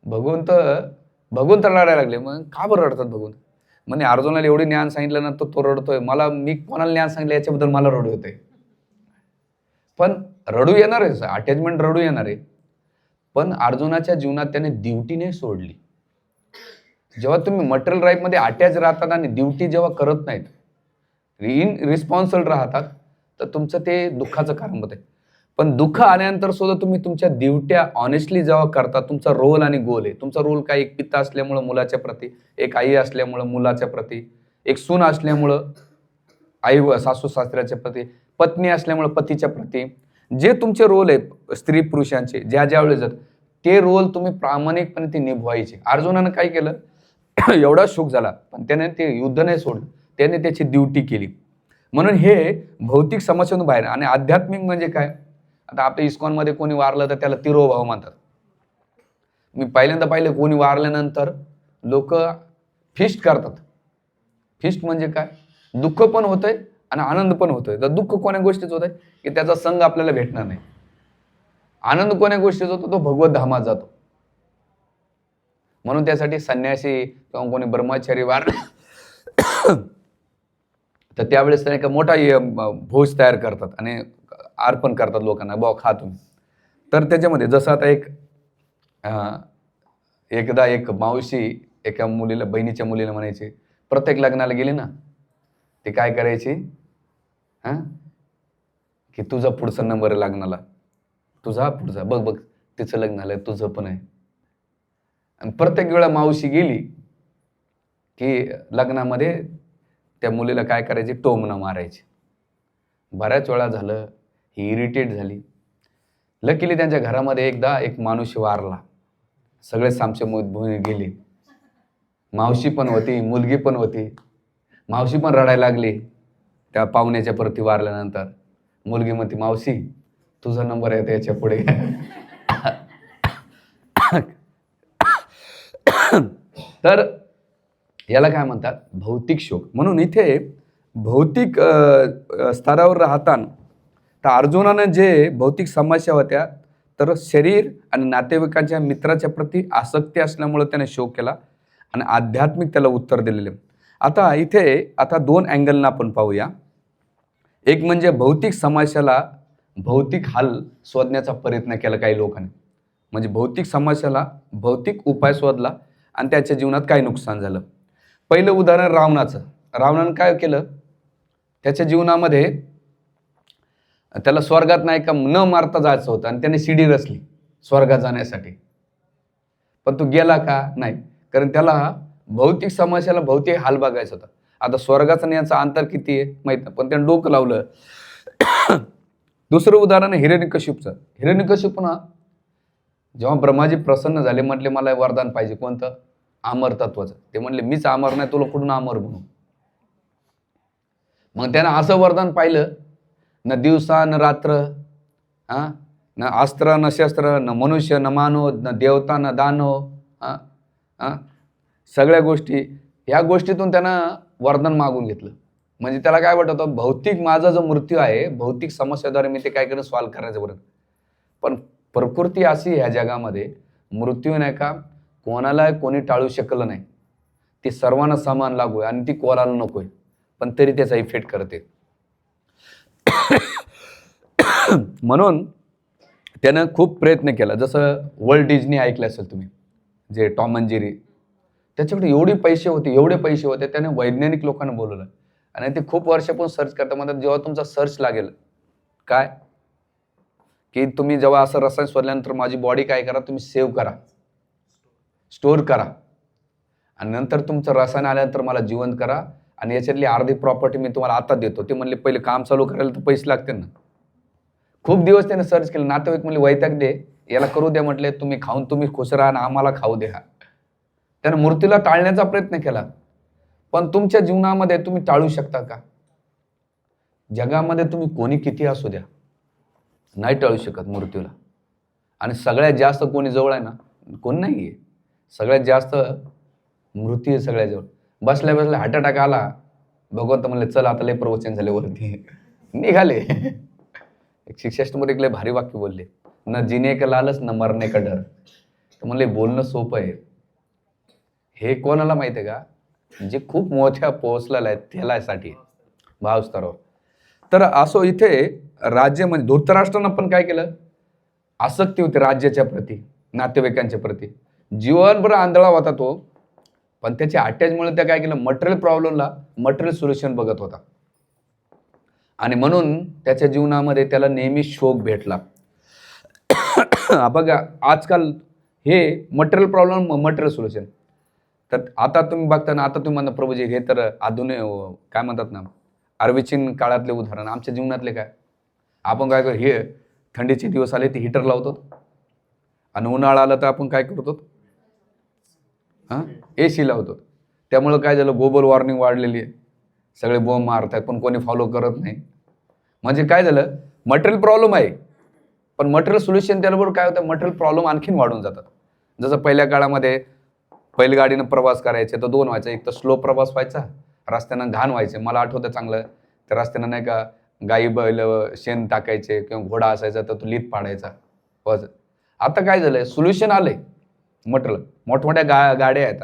Speaker 1: भगवंत रडायला लागले. मग का बरं रडतात भगवंत? म्हणे अर्जुनाला एवढे ज्ञान सांगितल्यानंतर तो रडतोय. मी कोणाला ज्ञान सांगितलं याच्याबद्दल मला रडू येतंय. पण रडू येणार आहे, अटॅचमेंट रडू येणार आहे. पण अर्जुनाच्या जीवनात त्याने ड्युटी नाही सोडली. जेव्हा तुम्ही मटेरियल लाईफमध्ये अटॅच राहतात आणि ड्युटी जेव्हा करत नाहीत, इन रिस्पॉन्सिबल राहतात, तर तुमचं ते दुःखाचं कारण होत आहे. पण दुःख आल्यानंतर सुद्धा तुम्ही तुमच्या ड्युट्या ऑनेस्टली जेव्हा करता, तुमचा रोल आणि गोल आहे. तुमचा रोल काय? एक पिता असल्यामुळं मुलाच्या प्रती, एक आई असल्यामुळं मुलाच्या प्रती, एक सून असल्यामुळं आई व सासू सासऱ्याच्या प्रती, पत्नी असल्यामुळं पतीच्या प्रती, जे तुमचे रोल आहेत स्त्री पुरुषांचे ज्या वेळेस जात, ते रोल तुम्ही प्रामाणिकपणे ते निभवायचे. अर्जुनानं काय केलं? एवढा शोक झाला, पण त्याने ते युद्ध नाही सोडलं, त्याने त्याची ड्युटी केली. म्हणून हे भौतिक समस्येतून बाहेर. आणि आध्यात्मिक म्हणजे काय? आता आपल्या इस्कॉनमध्ये कोणी वारलं तर त्याला तिरोभाव म्हणतात. मी पहिल्यांदा पाहिलं, कोणी वारल्यानंतर लोक फिस्ट करतात. फिस्ट म्हणजे काय? दुःख पण होतंय आणि आनंद पण होतोय. तर दुःख कोण्या गोष्टीच होत आहे की त्याचा संग आपल्याला भेटणार नाही. आनंद कोण्या गोष्टीचा होतो? तो भगवत धामात जातो. म्हणून त्यासाठी संन्यासी किंवा कोणी ब्रह्मचारी वारला तर त्यावेळेस त्याने एक मोठा भोज तयार करतात आणि अर्पण करतात लोकांना, बुवा खा तुम्ही. तर त्याच्यामध्ये जसं आता एकदा एक मावशी एका मुलीला, बहिणीच्या मुलीला म्हणायची, प्रत्येक लग्नाला गेली ना, ती काय करायची? की तुझा पुढचा नंबर आहे लग्नाला, तुझा पुढचा बघ बघ, तिचं लग्न झालंय, तुझं पण आहे. आणि प्रत्येक वेळा मावशी गेली की लग्नामध्ये त्या मुलीला काय करायची? टोमणं मारायची. बऱ्याच वेळा झालं, ही इरिटेट झाली. लकीली त्यांच्या घरामध्ये एकदा एक माणूस वारला. सगळे सामशे गेले. मावशी पण होती, मुलगी पण होती. मावशी पण रडायला लागली त्या पाहुण्याच्या प्रती वारल्यानंतर. मुलगी म्हणते, मावशी तुझा नंबर आहे त्याच्या पुढे. तर याला काय म्हणतात? भौतिक शोक. म्हणून इथे भौतिक स्तरावर राहताना तर अर्जुनानं जे भौतिक समस्या होत्या, तर शरीर आणि नातेवाईकांच्या मित्राच्या प्रती आसक्ती असल्यामुळे त्याने शोक केला आणि आध्यात्मिक त्याला उत्तर दिलेले. आता दोन अँगलनं आपण पाहूया. एक म्हणजे भौतिक समस्याला भौतिक हल शोधण्याचा प्रयत्न केला काही लोकांनी. म्हणजे भौतिक समस्याला भौतिक उपाय शोधला आणि त्याच्या जीवनात काय नुकसान झालं. पहिलं उदाहरण रावणाचं. रावणानं काय केलं? त्याच्या जीवनामध्ये त्याला स्वर्गात नाही का न मारता जायचं होतं आणि त्याने शिडी रचली स्वर्गात जाण्यासाठी. पण तो गेला का? नाही. कारण त्याला भौतिक समस्याला भौतिक हाल बघायचा होता. आता स्वर्गाचं आणि याचं अंतर किती आहे माहित नाही, पण त्याने डोकं लावलं. दुसरं उदाहरण आहे हिरण्यकशिपूचं. हिरण्यकशिपूनं जेव्हा ब्रह्माजी प्रसन्न झाले, म्हटले मला वरदान पाहिजे. कोणतं? अमर तत्वाचं. ते म्हणले मीच अमर नाही, तुला कुठून अमर बनू? मग त्यानं असं वरदान पाहिलं, न दिवसा न रात्र, न अस्त्र न शस्त्र, न मनुष्य न मानव, न देवता न दानव, सगळ्या गोष्टी, ह्या गोष्टीतून त्यानं वरदान मागून घेतलं. म्हणजे त्याला काय वाटत होतं? भौतिक माझा जो मृत्यू आहे, भौतिक समस्याद्वारे मी ते काय करणं सॉल्व्ह करायचं बरं. पण प्रकृती अशी ह्या जगामध्ये, मृत्यू नाही का कोणाला कोणी टाळू शकलं नाही. ती सर्वांना समान लागू आहे आणि ती कोणाला नकोय, पण तरी त्याचा इफेक्ट करते. म्हणून त्यानं खूप प्रयत्न केला. जसं वर्ल्ड डिझनी ऐकलं असेल तुम्ही, जे टॉम अँड जेरी, त्याच्याकडे एवढे पैसे होते, त्याने वैज्ञानिक लोकांना बोलवलं आणि ते खूप वर्षापासून सर्च करता. म्हणतात जेव्हा तुमचा सर्च लागेल काय की तुम्ही जेव्हा असं रसायन शोधल्यानंतर माझी बॉडी काय करा, तुम्ही सेव्ह करा, स्टोअर करा आणि नंतर तुमचं रसायन आल्यानंतर मला जिवंत करा आणि याच्यातली अर्धी प्रॉपर्टी मी तुम्हाला आता देतो. ते म्हणले पहिले काम चालू करायला तर पैसे लागते ना. खूप दिवस त्याने सर्च केलं. नातेवाईक म्हणले वैताग दे, याला करू द्या. म्हटले तुम्ही खाऊन तुम्ही खुश राहा आणि आम्हाला खाऊ द्या. त्याने मृत्यूला टाळण्याचा प्रयत्न केला. पण तुमच्या जीवनामध्ये तुम्ही टाळू शकता का? जगामध्ये तुम्ही कोणी किती असू द्या, नाही टाळू शकत मृत्यूला. आणि सगळ्यात जास्त कोणी जवळ आहे ना? कोण नाही आहे. सगळ्यात जास्त मृत्यू आहे सगळ्यात जवळ. बसल्या बसल्या हार्ट अटॅक आला, भगवंत म्हणले चल आता लय प्रवचन झाले वरती, निघाले. एक शिक्षाष्टमध्ये एक लय भारी वाक्य बोलले, न जिने का लालच न मरने का डर. तर म्हणले बोलणं सोपं आहे, हे कोणाला माहिती आहे का, जे खूप मोठ्या पोहोचलेला आहे त्यालासाठी भावस्तरावर. तर असो इथे राज्य म्हणजे धृतराष्ट्रानं पण काय केलं, आसक्ती होती राज्याच्या प्रती, नातेवाईकांच्या प्रती, जीवनभर आंधळा होता तो, पण त्याच्या अटॅचमुळे त्या काय केलं, मटेरियल प्रॉब्लेमला मटेरियल सोल्युशन बघत होता आणि म्हणून त्याच्या जीवनामध्ये त्याला नेहमी शोक भेटला. बघा आजकाल हे मटेरियल प्रॉब्लेम मटेरियल सोल्युशन. तर आता तुम्ही बघता ना, आता तुम्ही म्हणता प्रभूजी हे तर आधुनिक काय म्हणतात ना, अर्विचीन काळातले उदाहरण आमच्या जीवनातले काय. आपण काय करू, हे थंडीचे दिवस आले ते हीटर लावतो आणि उन्हाळा आला तर आपण काय करतो, हां AC लावतो. त्यामुळं काय झालं, ग्लोबल वॉर्मिंग वाढलेली आहे, सगळे बॉम्ब मारतात पण कोणी फॉलो करत नाही. म्हणजे काय झालं, मटेरियल प्रॉब्लेम आहे पण मटेरियल सोल्युशन त्याबरोबर काय होतं, मटेरियल प्रॉब्लेम आणखीन वाढून जातात. जसं पहिल्या काळामध्ये बैलगाडीनं प्रवास करायचे तर 2 व्हायचा, एक तर स्लो प्रवास व्हायचा, रस्त्यानं घाण व्हायचे. मला आठवतं चांगलं, त्या रस्त्यानं नाही का गाई बैल शेण टाकायचे किंवा घोडा असायचा तर तो लीत पाडायचा. आता काय झालंय, सोल्युशन आलंय, मटेरियल मोठमोठ्या गाड्या आहेत,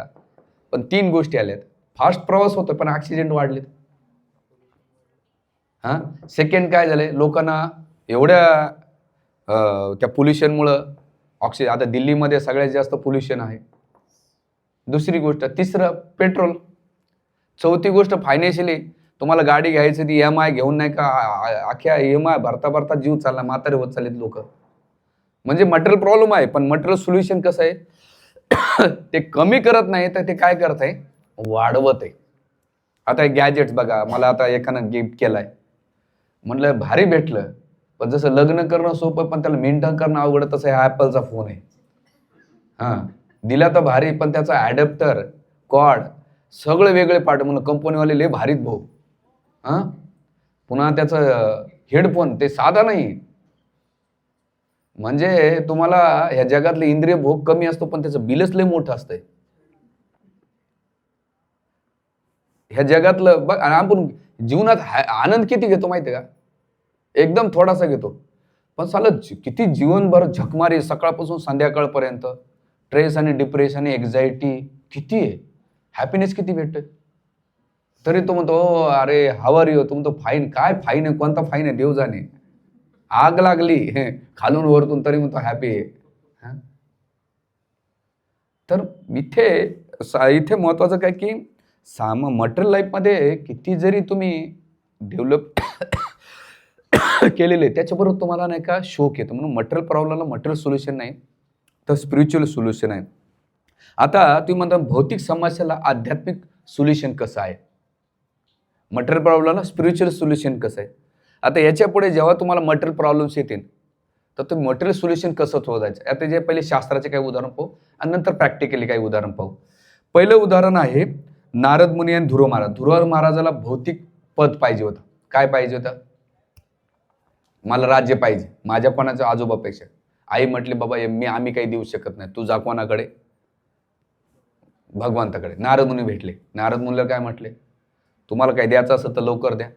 Speaker 1: पण 3 गोष्टी आल्यात. फास्ट प्रवास होतो पण ॲक्सिडेंट वाढलेत. सेकंड काय झालंय, लोकांना एवढ्या त्या पोल्युशनमुळं ऑक्सिजन, आता दिल्लीमध्ये सगळ्यात जास्त पोल्युशन आहे. दुसरी गोष्ट, तिसरं पेट्रोल. चौथी गोष्ट फायनान्शियली, तुम्हाला गाडी घ्यायची ती EMI घेऊन नाही का, अख्ख्या EMI भरता भरता जीव चालला, म्हातारे होत चाललेत लोक. म्हणजे मटेरियल प्रॉब्लेम आहे पण मटेरियल सोल्युशन कसं आहे, ते कमी करत नाही तर ते काय करत आहे, वाढवत आहे. आता गॅजेट्स बघा, मला आता एकानं गिफ्ट केलाय, म्हटलं भारी भेटलं, पण जसं लग्न करणं सोपं पण त्याला मेंटेन करणं अवघड, तसं ॲपलचा फोन आहे. दिला तर भारी पण त्याचा ॲडॅप्टर, कॉर्ड सगळे वेगळे पार्ट, म्हणून कंपनीवाले लय भारीत भाऊ. पुन्हा त्याचं हेडफोन ते साधा नाही. म्हणजे तुम्हाला ह्या जगातले इंद्रिय भोग कमी असतो पण त्याचं बिलच लय मोठं असतंय. ह्या जगातलं बघ, आपण जीवनात आनंद किती घेतो माहिती आहे का, एकदम थोडासा घेतो, पण साला किती जीवनभर झकमारी सकाळपासून संध्याकाळपर्यंत, स्ट्रेस आणि डिप्रेशन आणि एन्झायटी किती आहे, हॅपीनेस किती भेटतोय. तरी तो म्हणतो अरे हाऊ आर यू, तो म्हणतो फाईन. काय फाईन आहे, कोणता फाईन आहे, देव जाणे. आग लागली खालून वरतून तरी म्हणतो हॅपी आहे. तर इथे महत्वाचं काय की मटेरियल लाईफमध्ये किती जरी तुम्ही डेव्हलप केलेले त्याच्याबरोबर तुम्हाला नाही का शोक येतो. म्हणून मटेरियल प्रॉब्लेमला मटेरियल सोल्युशन नाही तर स्पिरिच्युअल सोल्युशन आहे. आता तुम्ही म्हणता भौतिक समस्याला आध्यात्मिक सोल्युशन कसं आहे, मटेरियल प्रॉब्लेमला स्पिरिच्युअल सोल्युशन कसं आहे. आता याच्या पुढे जेव्हा तुम्हाला मटेरियल प्रॉब्लेम्स येतील तर तुम्ही मटेरियल सोल्युशन कसं शोधायचं. आता जे पहिले शास्त्राचे काही उदाहरण पाहू आणि नंतर प्रॅक्टिकली काही उदाहरण पाहू. पहिलं उदाहरण आहे नारद मुनी आणि ध्रुव महाराज. ध्रुव महाराजाला भौतिक पद पाहिजे होतं. काय पाहिजे होतं, मला राज्य पाहिजे माझ्या कोणाच्या आजोबापेक्षा. आई म्हटली बाबा आम्ही काही देऊ शकत नाही, तू जा कोणाकडे, भगवंताकडे. नारद मुनी भेटले. नारद मुनीला काय म्हटले, तुम्हाला काही द्यायचं असेल तर लवकर द्या.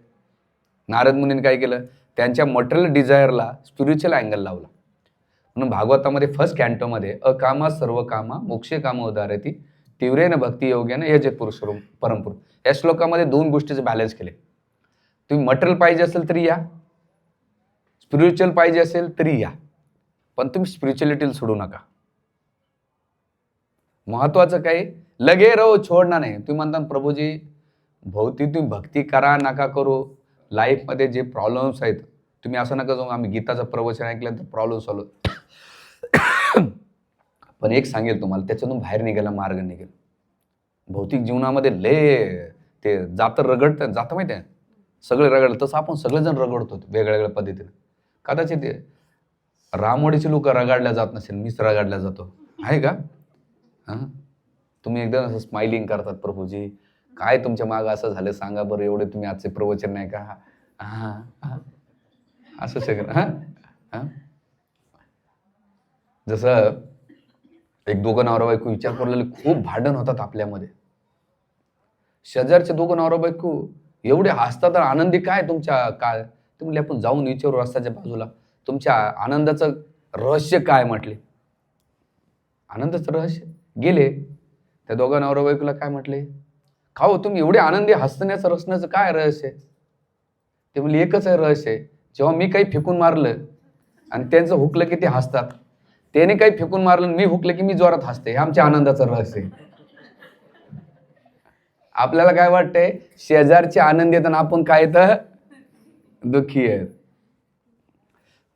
Speaker 1: नारद मुनीने काय केलं, त्यांच्या मटेरियल डिझायरला स्पिरिच्युअल अँगल लावला. म्हणून भागवतामध्ये फर्स्ट कॅन्टोमध्ये अकामा सर्व कामा मोक्षे काम उदारती तीव्रेन भक्ती योग्याने यजेत पुरुष परमपुरुष, या श्लोकामध्ये 2 गोष्टीचे बॅलन्स केले. तुम्ही मटेरियल पाहिजे असेल तरी या, स्पिरिच्युअल पाहिजे असेल तरी या, पण तुम्ही स्पिरिच्युअलिटीला सोडू नका. महत्वाचं काय, लगे रहो छोडणार नाही. तुम्ही म्हणता प्रभूजी भौतिक तुम्ही भक्ती करा नका करू, लाईफमध्ये जे प्रॉब्लेम्स आहेत तुम्ही असं नका जाऊ आम्ही गीताचं प्रवचन ऐकलं तर प्रॉब्लेम सॉल्व्ह. पण एक सांगेल तुम्हाला, त्याच्यातून बाहेर निघायला मार्ग निघेल. भौतिक जीवनामध्ये लय ते जातं माहिती आहे, सगळे रगडलं. तसं आपण सगळेजण रगडतो वेगळ्या वेगळ्या पद्धतीने. कदाचित रामवाडीचे लोक रगाडल्या जात नसेल, मीच रगाडल्या जातो आहे का. तुम्ही एकदम असं स्माइलिंग करतात, प्रभूजी काय तुमच्या मागं असं झालं सांगा बरं, एवढे तुम्ही आजचे प्रवचन नाही का, असं सगळं. जसं एक दोघं नवरा बायको विचार करलेले, खूप भांडण होतात आपल्यामध्ये. शेजारचे दोघं नवरा बायको एवढे हसतात, आनंदी काय तुमच्या काय, ते म्हणले आपण जाऊन विचारू रस्त्याच्या बाजूला, तुमच्या आनंदाचं रहस्य काय म्हटले. आनंदाचं रहस्य गेले. त्या दोघा नवरा बायकोला काय म्हटले, का हो तुम्ही एवढे आनंदी हसण्याचं रसण्याचं काय रहस्य आहे? ते म्हणले एकच आहे रहस्य, जेव्हा मी काही फेकून मारलं आणि त्यांचं हुकलं की ते हसतात, त्याने काही फेकून मारलं मी हुकलं की मी जोरात हसते, हे आमच्या आनंदाचं रहस्य आहे. आपल्याला काय वाटतंय, शेजारचे आनंदी आहेत आणि आपण काय तर दुःखी आहेत.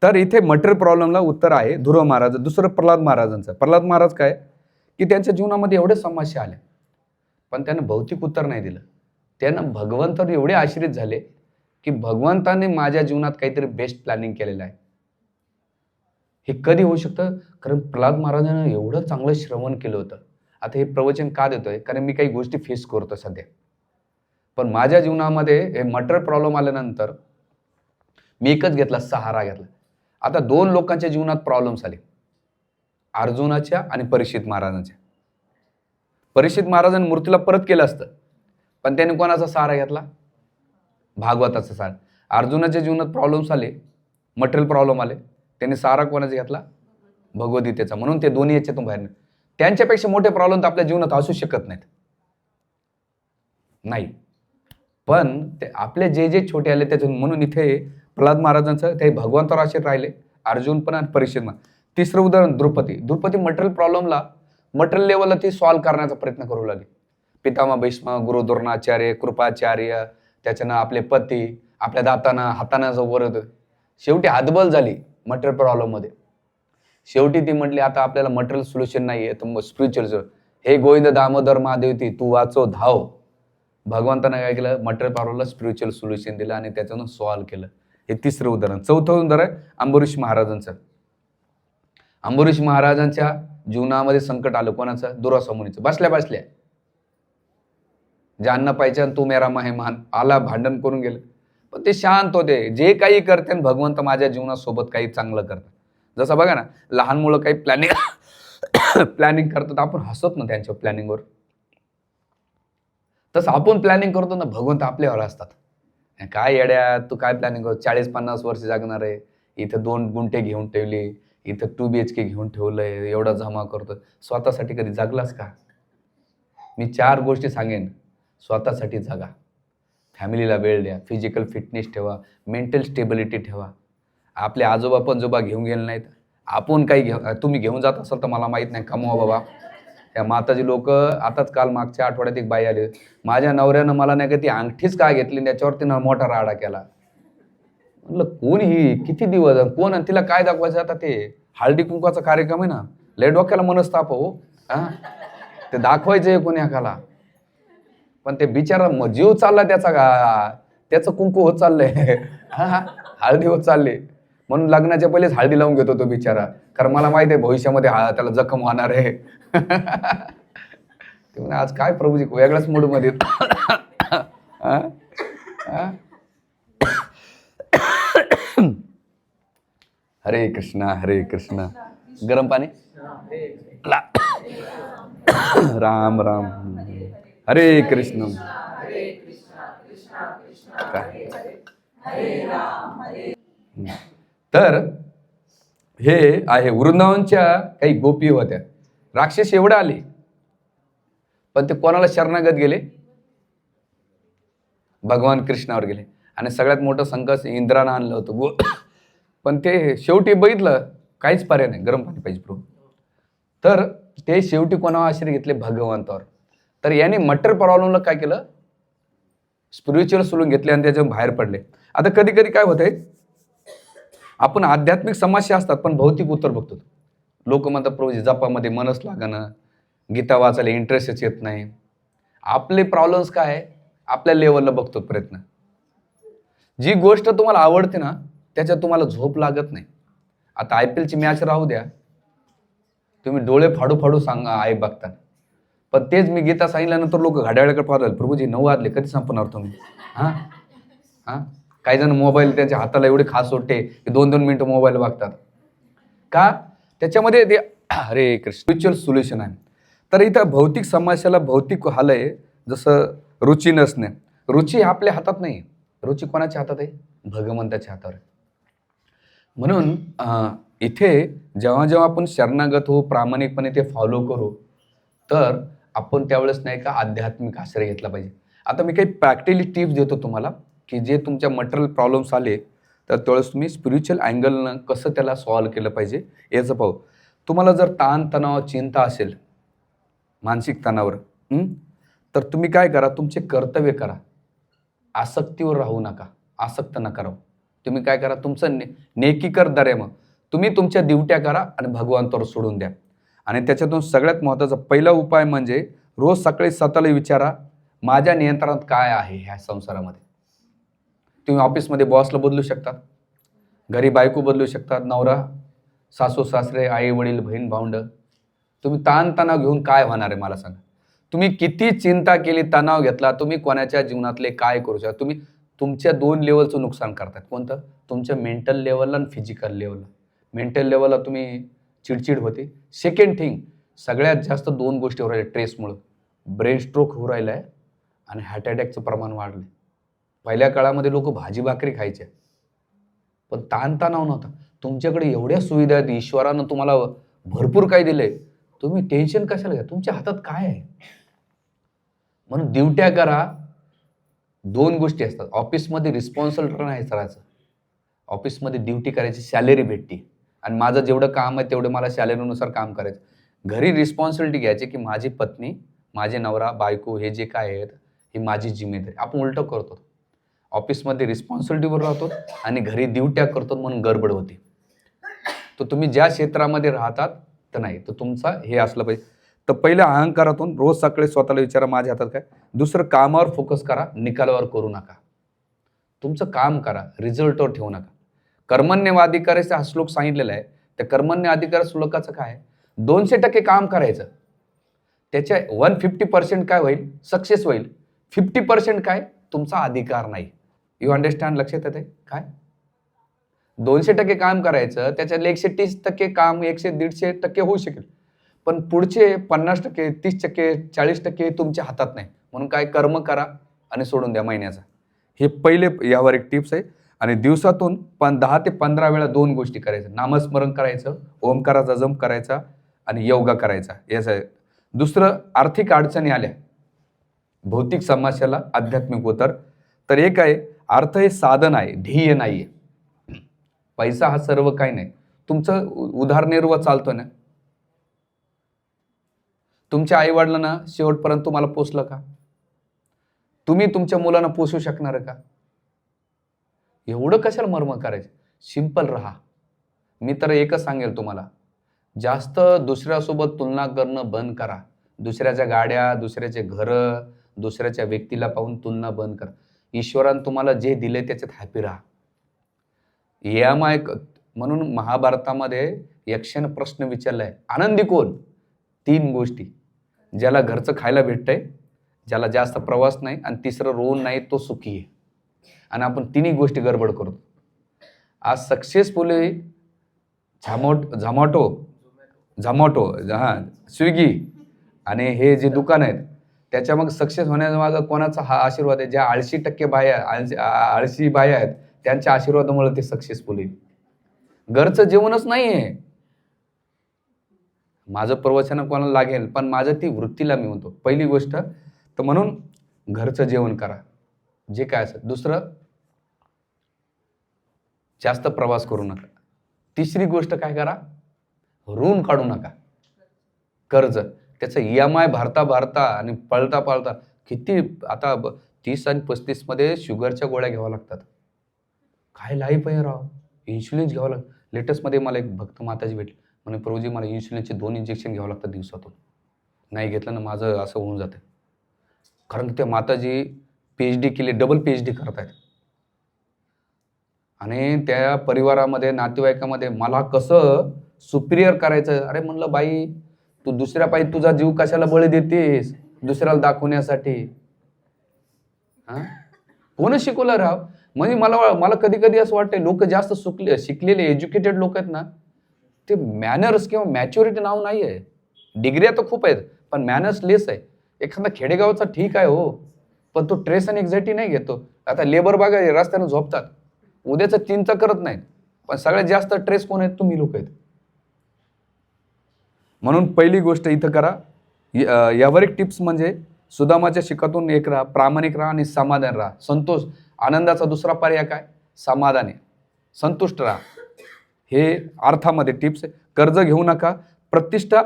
Speaker 1: तर इथे मटेरियल प्रॉब्लेमला उत्तर आहे ध्रुव महाराज. दुसरं प्रल्हाद महाराजांचं. प्रल्हाद महाराज काय की त्यांच्या जीवनामध्ये एवढे समस्या आल्या, पण त्यानं भौतिक उत्तर नाही दिलं. त्यानं भगवंतावर एवढे आश्रित झाले की भगवंताने माझ्या जीवनात काहीतरी बेस्ट प्लॅनिंग केलेलं आहे. हे कधी होऊ शकतं, कारण प्रल्हाद महाराजांना एवढं चांगलं श्रवण केलं होतं. आता हे प्रवचन का देतोय, कारण मी काही गोष्टी फेस करतो सध्या. पण माझ्या जीवनामध्ये हे मटेरियल प्रॉब्लेम आल्यानंतर मी एकच घेतला, सहारा घेतला. आता 2 लोकांच्या जीवनात प्रॉब्लेम्स आले, अर्जुनाच्या आणि परीक्षित महाराजांच्या. परीक्षित महाराजांनी मूर्तीला परत केलं असतं, पण त्याने कोणाचा सहारा घेतला, भागवताचा सहारा. अर्जुनाच्या जीवनात प्रॉब्लेम्स आले, मटेरियल प्रॉब्लेम आले, त्याने सहारा कोणाचा घेतला, भगवद्गीतेचा. म्हणून ते दोन्ही याच्यातून बाहेर नाही. त्यांच्यापेक्षा मोठे प्रॉब्लेम तर आपल्या जीवनात असू शकत नाहीत, नाही. पण ते आपले जे जे छोटे आले त्यातून, म्हणून इथे प्रल्हाद महाराजांचं ते भगवंतावर आश्रित राहिले, अर्जुन पण आणि परीक्षित महाराज. तिसरं उदाहरण द्रौपदी. द्रौपदी मटेरियल प्रॉब्लेमला मटेरियल लेवलला ती सॉल्व्ह करण्याचा प्रयत्न करू लागली. पितामह भीष्म, गुरु द्रोणाचार्य, कृपाचार्य, त्याच्यानं आपले पती, आपल्या हातानं जो वर होतं, शेवटी हातबल झाली मटेरियल प्रॉब्लेममध्ये. शेवटी ती म्हटली आता आपल्याला मटेरियल सोल्युशन नाही आहे, तर स्पिरिच्युअल. हे गोविंद दामोदर महादेवती तू वाचो धाव. भगवंतानं काय केलं, मटेरियल प्रॉब्लेमला स्पिरिच्युअल सोल्युशन दिलं आणि त्याच्यानं सॉल्व्ह केलं. हे तिसरं उदाहरण. चौथं उदाहरण अंबरीश महाराजांचं. अंबरीश महाराजांच्या जीवनामध्ये संकट आलं, कोणाचं, दुर्वासा मुनीचं. बसल्या बसल्या जानना पाहिजे तू मेरा मेहमान आला, भांडण करून गेलं, पण ते शांत होते. जे काही करते भगवंत माझ्या जीवनासोबत काही चांगलं करतात. जसं बघा ना, लहान मुलं काही प्लॅनिंग करतात, आपण हसत ना त्यांच्या प्लॅनिंगवर. तसं आपण प्लॅनिंग करतो ना, भगवंत आपल्यावर असतात. काय येड्या तू काय प्लॅनिंग करतो, 40-50 वर्ष जगणार आहे, इथं 2 गुंठे घेऊन ठेवली, इथं 2 BHK घेऊन ठेवलंय, एवढा जमा करतो, स्वतःसाठी कधी जगलास का? मी 4 गोष्टी सांगेन. स्वतःसाठी जगा, फॅमिलीला वेळ द्या, फिजिकल फिटनेस ठेवा, मेंटल स्टेबिलिटी ठेवा. आपले आजोबा पणजोबा घेऊन गेले नाहीत, आपण काही तुम्ही घेऊन जात असाल तर मला माहीत नाही, कमवा बाबा. त्या माताजी लोक, आताच काल मागच्या आठवड्यात एक बाई आली, माझ्या नवऱ्यानं मला नाही का ती अंगठीच का घेतली, त्याच्यावर तिनं मोठा राडा केला. म्हटलं कोण ही, किती दिवस, कोण, आणि तिला काय दाखवायचं? आता ते हळदी कुंकाचा कार्यक्रम आहे ना, लय डोक्याला मनस्ताप हो. ते दाखवायचं कोणी एकाला, पण ते बिचारा जीव चालला त्याचा, त्याचं कुंकू होत चाललंय, हळदी होत चालली. म्हणून लग्नाच्या पहिलेच हळदी लावून घेतो तो बिचारा, कारण मला माहिती आहे भविष्यामध्ये त्याला जखम होणार आहे. ते आज काय प्रभूजी वेगळ्याच मूडमध्ये. हरे कृष्णा हरे कृष्णा. गरम पाणी, राम राम, हरे कृष्ण. तर हे आहे, वृंदावनच्या काही गोपी होत्या, राक्षस एवढे आले, पण ते कोणाला शरणागत गेले, भगवान कृष्णावर गेले. आणि सगळ्यात मोठं संकट इंद्रानं आणलं होतं, पण ते शेवटी बघितलं काहीच पर्याय नाही, गरम पाणी पाहिजे प्रभू. तर ते शेवटी कोणावर आश्रय घेतले, भगवंतावर. तर याने मटेरियल प्रॉब्लेमला काय केलं, स्पिरिच्युअल सोलून घेतले आणि त्याच्यातून बाहेर पडले. आता कधी कधी काय होतंय, आपण आध्यात्मिक समस्या असतात पण भौतिक उत्तर बघतो. लोक म्हणतात प्रभूजी जपामध्ये मनच लागणं, गीता वाचायला इंटरेस्टच येत नाही. आपले प्रॉब्लेम्स काय आहे, आपल्या लेवलला बघतो प्रयत्न. जी गोष्ट तुम्हाला आवडते ना, त्याच्यात तुम्हाला झोप लागत नाही. आता IPL ची मॅच राहू द्या, तुम्ही डोळे फाडू फाडू सांगा आई बघता, पण तेच मी गीता सांगितल्यानंतर लोक घड्याळाकडे पाहतात, प्रभूजी 9 वाजले, कधी संपणार तुम्ही? काही जण मोबाईल त्यांच्या हाताला एवढे खास वाटते की 2-2 मिनिटं मोबाईल बघतात का? त्याच्यामध्ये ते हरे कृष्ण स्पिरिच्युअल सोल्युशन आहे. तर इथं भौतिक समस्याला भौतिक हाल आहे, जसं रुची नसणे. रुची आपल्या हातात नाही, रुची कोणाच्या हातात आहे, भगवंताच्या हातावर. म्हणून इथे जेव्हा जेव्हा आपण शरणागत हो, प्रामाणिकपणे ते फॉलो करू, तर आपण त्यावेळेस नाही का आध्यात्मिक आश्रय घेतला पाहिजे. आता मी काही प्रॅक्टिकली टिप्स देतो तुम्हाला, की जे तुमच्या मटेरियल प्रॉब्लेम्स आले, तर त्यावेळेस तुम्ही स्पिरिच्युअल अँगलनं कसं त्याला सॉल्व्ह केलं पाहिजे याचं पाहू. तुम्हाला जर ताणतणाव, चिंता असेल, मानसिक तणावर, तर तुम्ही काय करा, तुमचे कर्तव्य करा. आसक्तीवर राहू नका, आसक्त नका राहू. तुम्ही काय करा, तुमचं नेकी कर दरे, मग तुम्ही तुमच्या ड्युट्या करा आणि भगवंतावर सोडून द्या. आणि त्याच्यातून सगळ्यात महत्त्वाचा पहिला उपाय म्हणजे रोज सकाळी स्वतःला विचारा, माझ्या नियंत्रणात काय आहे ह्या संसारामध्ये. तुम्ही ऑफिसमध्ये बॉसला बदलू शकता, घरी बायको बदलू शकतात, नवरा, सासू सासरे, आई वडील, बहीण भावंड. तुम्ही ताणतणाव घेऊन काय होणार आहे मला सांगा. तुम्ही किती चिंता केली, तणाव घेतला, तुम्ही कोणाच्या जीवनातले काय करू शकता. तुम्ही तुमच्या 2 लेवलचं नुकसान करतात. कोणतं? तुमच्या मेंटल लेवलला आणि फिजिकल लेवलला. मेंटल लेवलला तुम्ही चिडचिड होते. सेकंड थिंग, सगळ्यात जास्त 2 गोष्टी होऊ राहिल्या ट्रेसमुळं. ब्रेन स्ट्रोक होऊ राहिला आहे आणि हार्ट अटॅकचं प्रमाण वाढलं. पहिल्या काळामध्ये लोक भाजी भाकरी खायचे, पण ताणतणाव नव्हता. तुमच्याकडे एवढ्या सुविधा आहेत, ईश्वरानं तुम्हाला भरपूर काही दिले, तुम्ही टेन्शन कशाला घ्या. तुमच्या हातात काय आहे. म्हणून ड्युट्या करा. 2 गोष्टी असतात. ऑफिसमध्ये रिस्पॉन्सिबल नाही करायचं, ऑफिसमध्ये ड्युटी करायची, सॅलरी भेटते आणि माझं जेवढं काम आहे तेवढं मला सॅलरीनुसार काम करायचं. घरी रिस्पॉन्सिबिलिटी घ्यायची की माझी पत्नी, माझे नवरा, बायको हे जे काय आहेत ही माझी जिम्मेदारी. आपण उलटं करतो. ऑफिसमध्ये रिस्पॉन्सिबिलिटीवर राहतो आणि घरी ड्युट्या करतो, म्हणून गडबड होते. तर तुम्ही ज्या क्षेत्रामध्ये राहतात तर नाही, तर तुमचा हे असलं पाहिजे. तर पहिल्या अहंकारातून रोज सकाळी स्वतःला विचारा, माझ्या हातात काय. दुसरं, कामावर फोकस करा, निकालावर करू नका. तुमचं काम करा, रिझल्टवर ठेवू नका. कर्मण्यवाधिकारचा हा श्लोक सांगितलेला आहे. त्या कर्मण्यवाधिकार श्लोकाचं काय आहे, 200% काम करायचं, त्याच्या 150% काय होईल, सक्सेस होईल. 50% काय, तुमचा अधिकार नाही. You understand? लक्षात येते काय. 200% काम करायचं, त्याच्यातले 130% काम 100-150% होऊ शकेल, पण पुढचे 50%, 30%, 40% तुमच्या हातात नाही. म्हणून काय, कर्म करा आणि सोडून द्या महिन्याचा. हे पहिले यावर एक टिप्स आहे. आणि दिवसातून 10 ते 15 वेळा 2 गोष्टी करायच्या. नामस्मरण करायचं, ओमकाराचा जप करायचा आणि योगा करायचा. याचं आहे. दुसरं, आर्थिक अडचणी आल्या, भौतिक समस्याला आध्यात्मिक उतर. तर एक आहे, अर्थ हे साधन आहे, ध्येय नाही आहे. पैसा हा सर्व काही नाही. तुमचं उदरनिर्वाह चालतो ना. तुमच्या आईवडिलांना शेवटपर्यंत तुम्हाला पोचलं का? तुम्ही तुमच्या मुलांना पोसू शकणार का? एवढं कशाला मर्म करायचं. सिंपल राहा. मी तर एकच सांगेल तुम्हाला, जास्त दुसऱ्यासोबत तुलना करणं बंद करा. दुसऱ्याच्या गाड्या, दुसऱ्याचे घरं, दुसऱ्याच्या व्यक्तीला पाहून तुलना बंद करा. ईश्वरानं तुम्हाला जे दिले त्याच्यात हॅपी राहा. म्हणून महाभारतामध्ये यक्षाने प्रश्न विचारलाय, आनंदी कोण? 3 गोष्टी. ज्याला घरचं खायला भेटतंय, ज्याला जास्त प्रवास नाही, आणि तिसरं रोन नाही, तो सुखी आहे. आणि आपण 3ही गोष्टी गडबड करतो. आज सक्सेसफुली झमॅटो, स्विगी आणि हे जे दुकान आहेत, त्याच्या मग सक्सेस होण्याच्या मागं कोणाचा हा आशीर्वाद आहे? ज्या आळशी बाया आहेत, त्यांच्या आशीर्वादामुळे ते सक्सेसफुल आहे. घरचं जेवणच नाही आहे. माझं प्रवचन कोणाला लागेल, पण माझं ती वृत्तीला मी म्हणतो. पहिली गोष्ट तर म्हणून घरचं जेवण करा, जे काय असेल. दुसरं, जास्त प्रवास करू नका. तिसरी गोष्ट काय करा, ऋण काढू नका, कर्ज. त्याचं EMI भरता आणि पळता किती आता 30 आणि 35 मध्ये शुगरच्या गोळ्या घ्याव्या लागतात. काय लाईफ आहे राव. इन्शुलिन घ्यावं लागतं. लेटेस्टमध्ये मला एक भक्त माताजी भेटली, म्हणे प्रभूजी मला इन्शुलिनचे 2 इंजेक्शन घ्यावं लागतात दिवसातून. नाही घेतलं ना माझं असं होऊन जातं. कारण त्या माताजी PhD केली, डबल PhD करत आहेत. आणि त्या परिवारामध्ये, नातेवाईकामध्ये मला कसं सुपिरियर करायचं. अरे म्हणलं, बाई तू दुसऱ्या पायी तुझा जीव कशाला बळी देतेस, दुसऱ्याला दाखवण्यासाठी? कोण शिकवलं राव? म्हणजे मला कधी कधी असं वाटतं, लोक जास्त शिकलेले एज्युकेटेड लोक आहेत ना, ते मॅनर्स किंवा मॅच्युरिटी नाव नाही आहे. डिग्र्या तर खूप आहेत, पण मॅनर्स लेस आहे. एखादा खेडेगावचा ठीक आहे हो, पण तो ट्रेस आणि एक्झॅक्टी नाही घेतो. आता लेबर बघा रस्त्यानं झोपतात, उद्याचं चिंता करत नाहीत. पण सगळ्यात जास्त ट्रेस कोण आहेत? तुम्ही लोक आहेत. म्हणून पहिली गोष्ट इथं करा, यावरिक टिप्स म्हणजे सुदामाच्या शिकातून एक राहा, प्रामाणिक राहा आणि समाधान राहा. संतोष, आनंदाचा दुसरा पर्याय काय? समाधान आहे. संतुष्ट राहा. हे अर्थामध्ये टिप्स. कर्ज घेऊ नका. प्रतिष्ठा,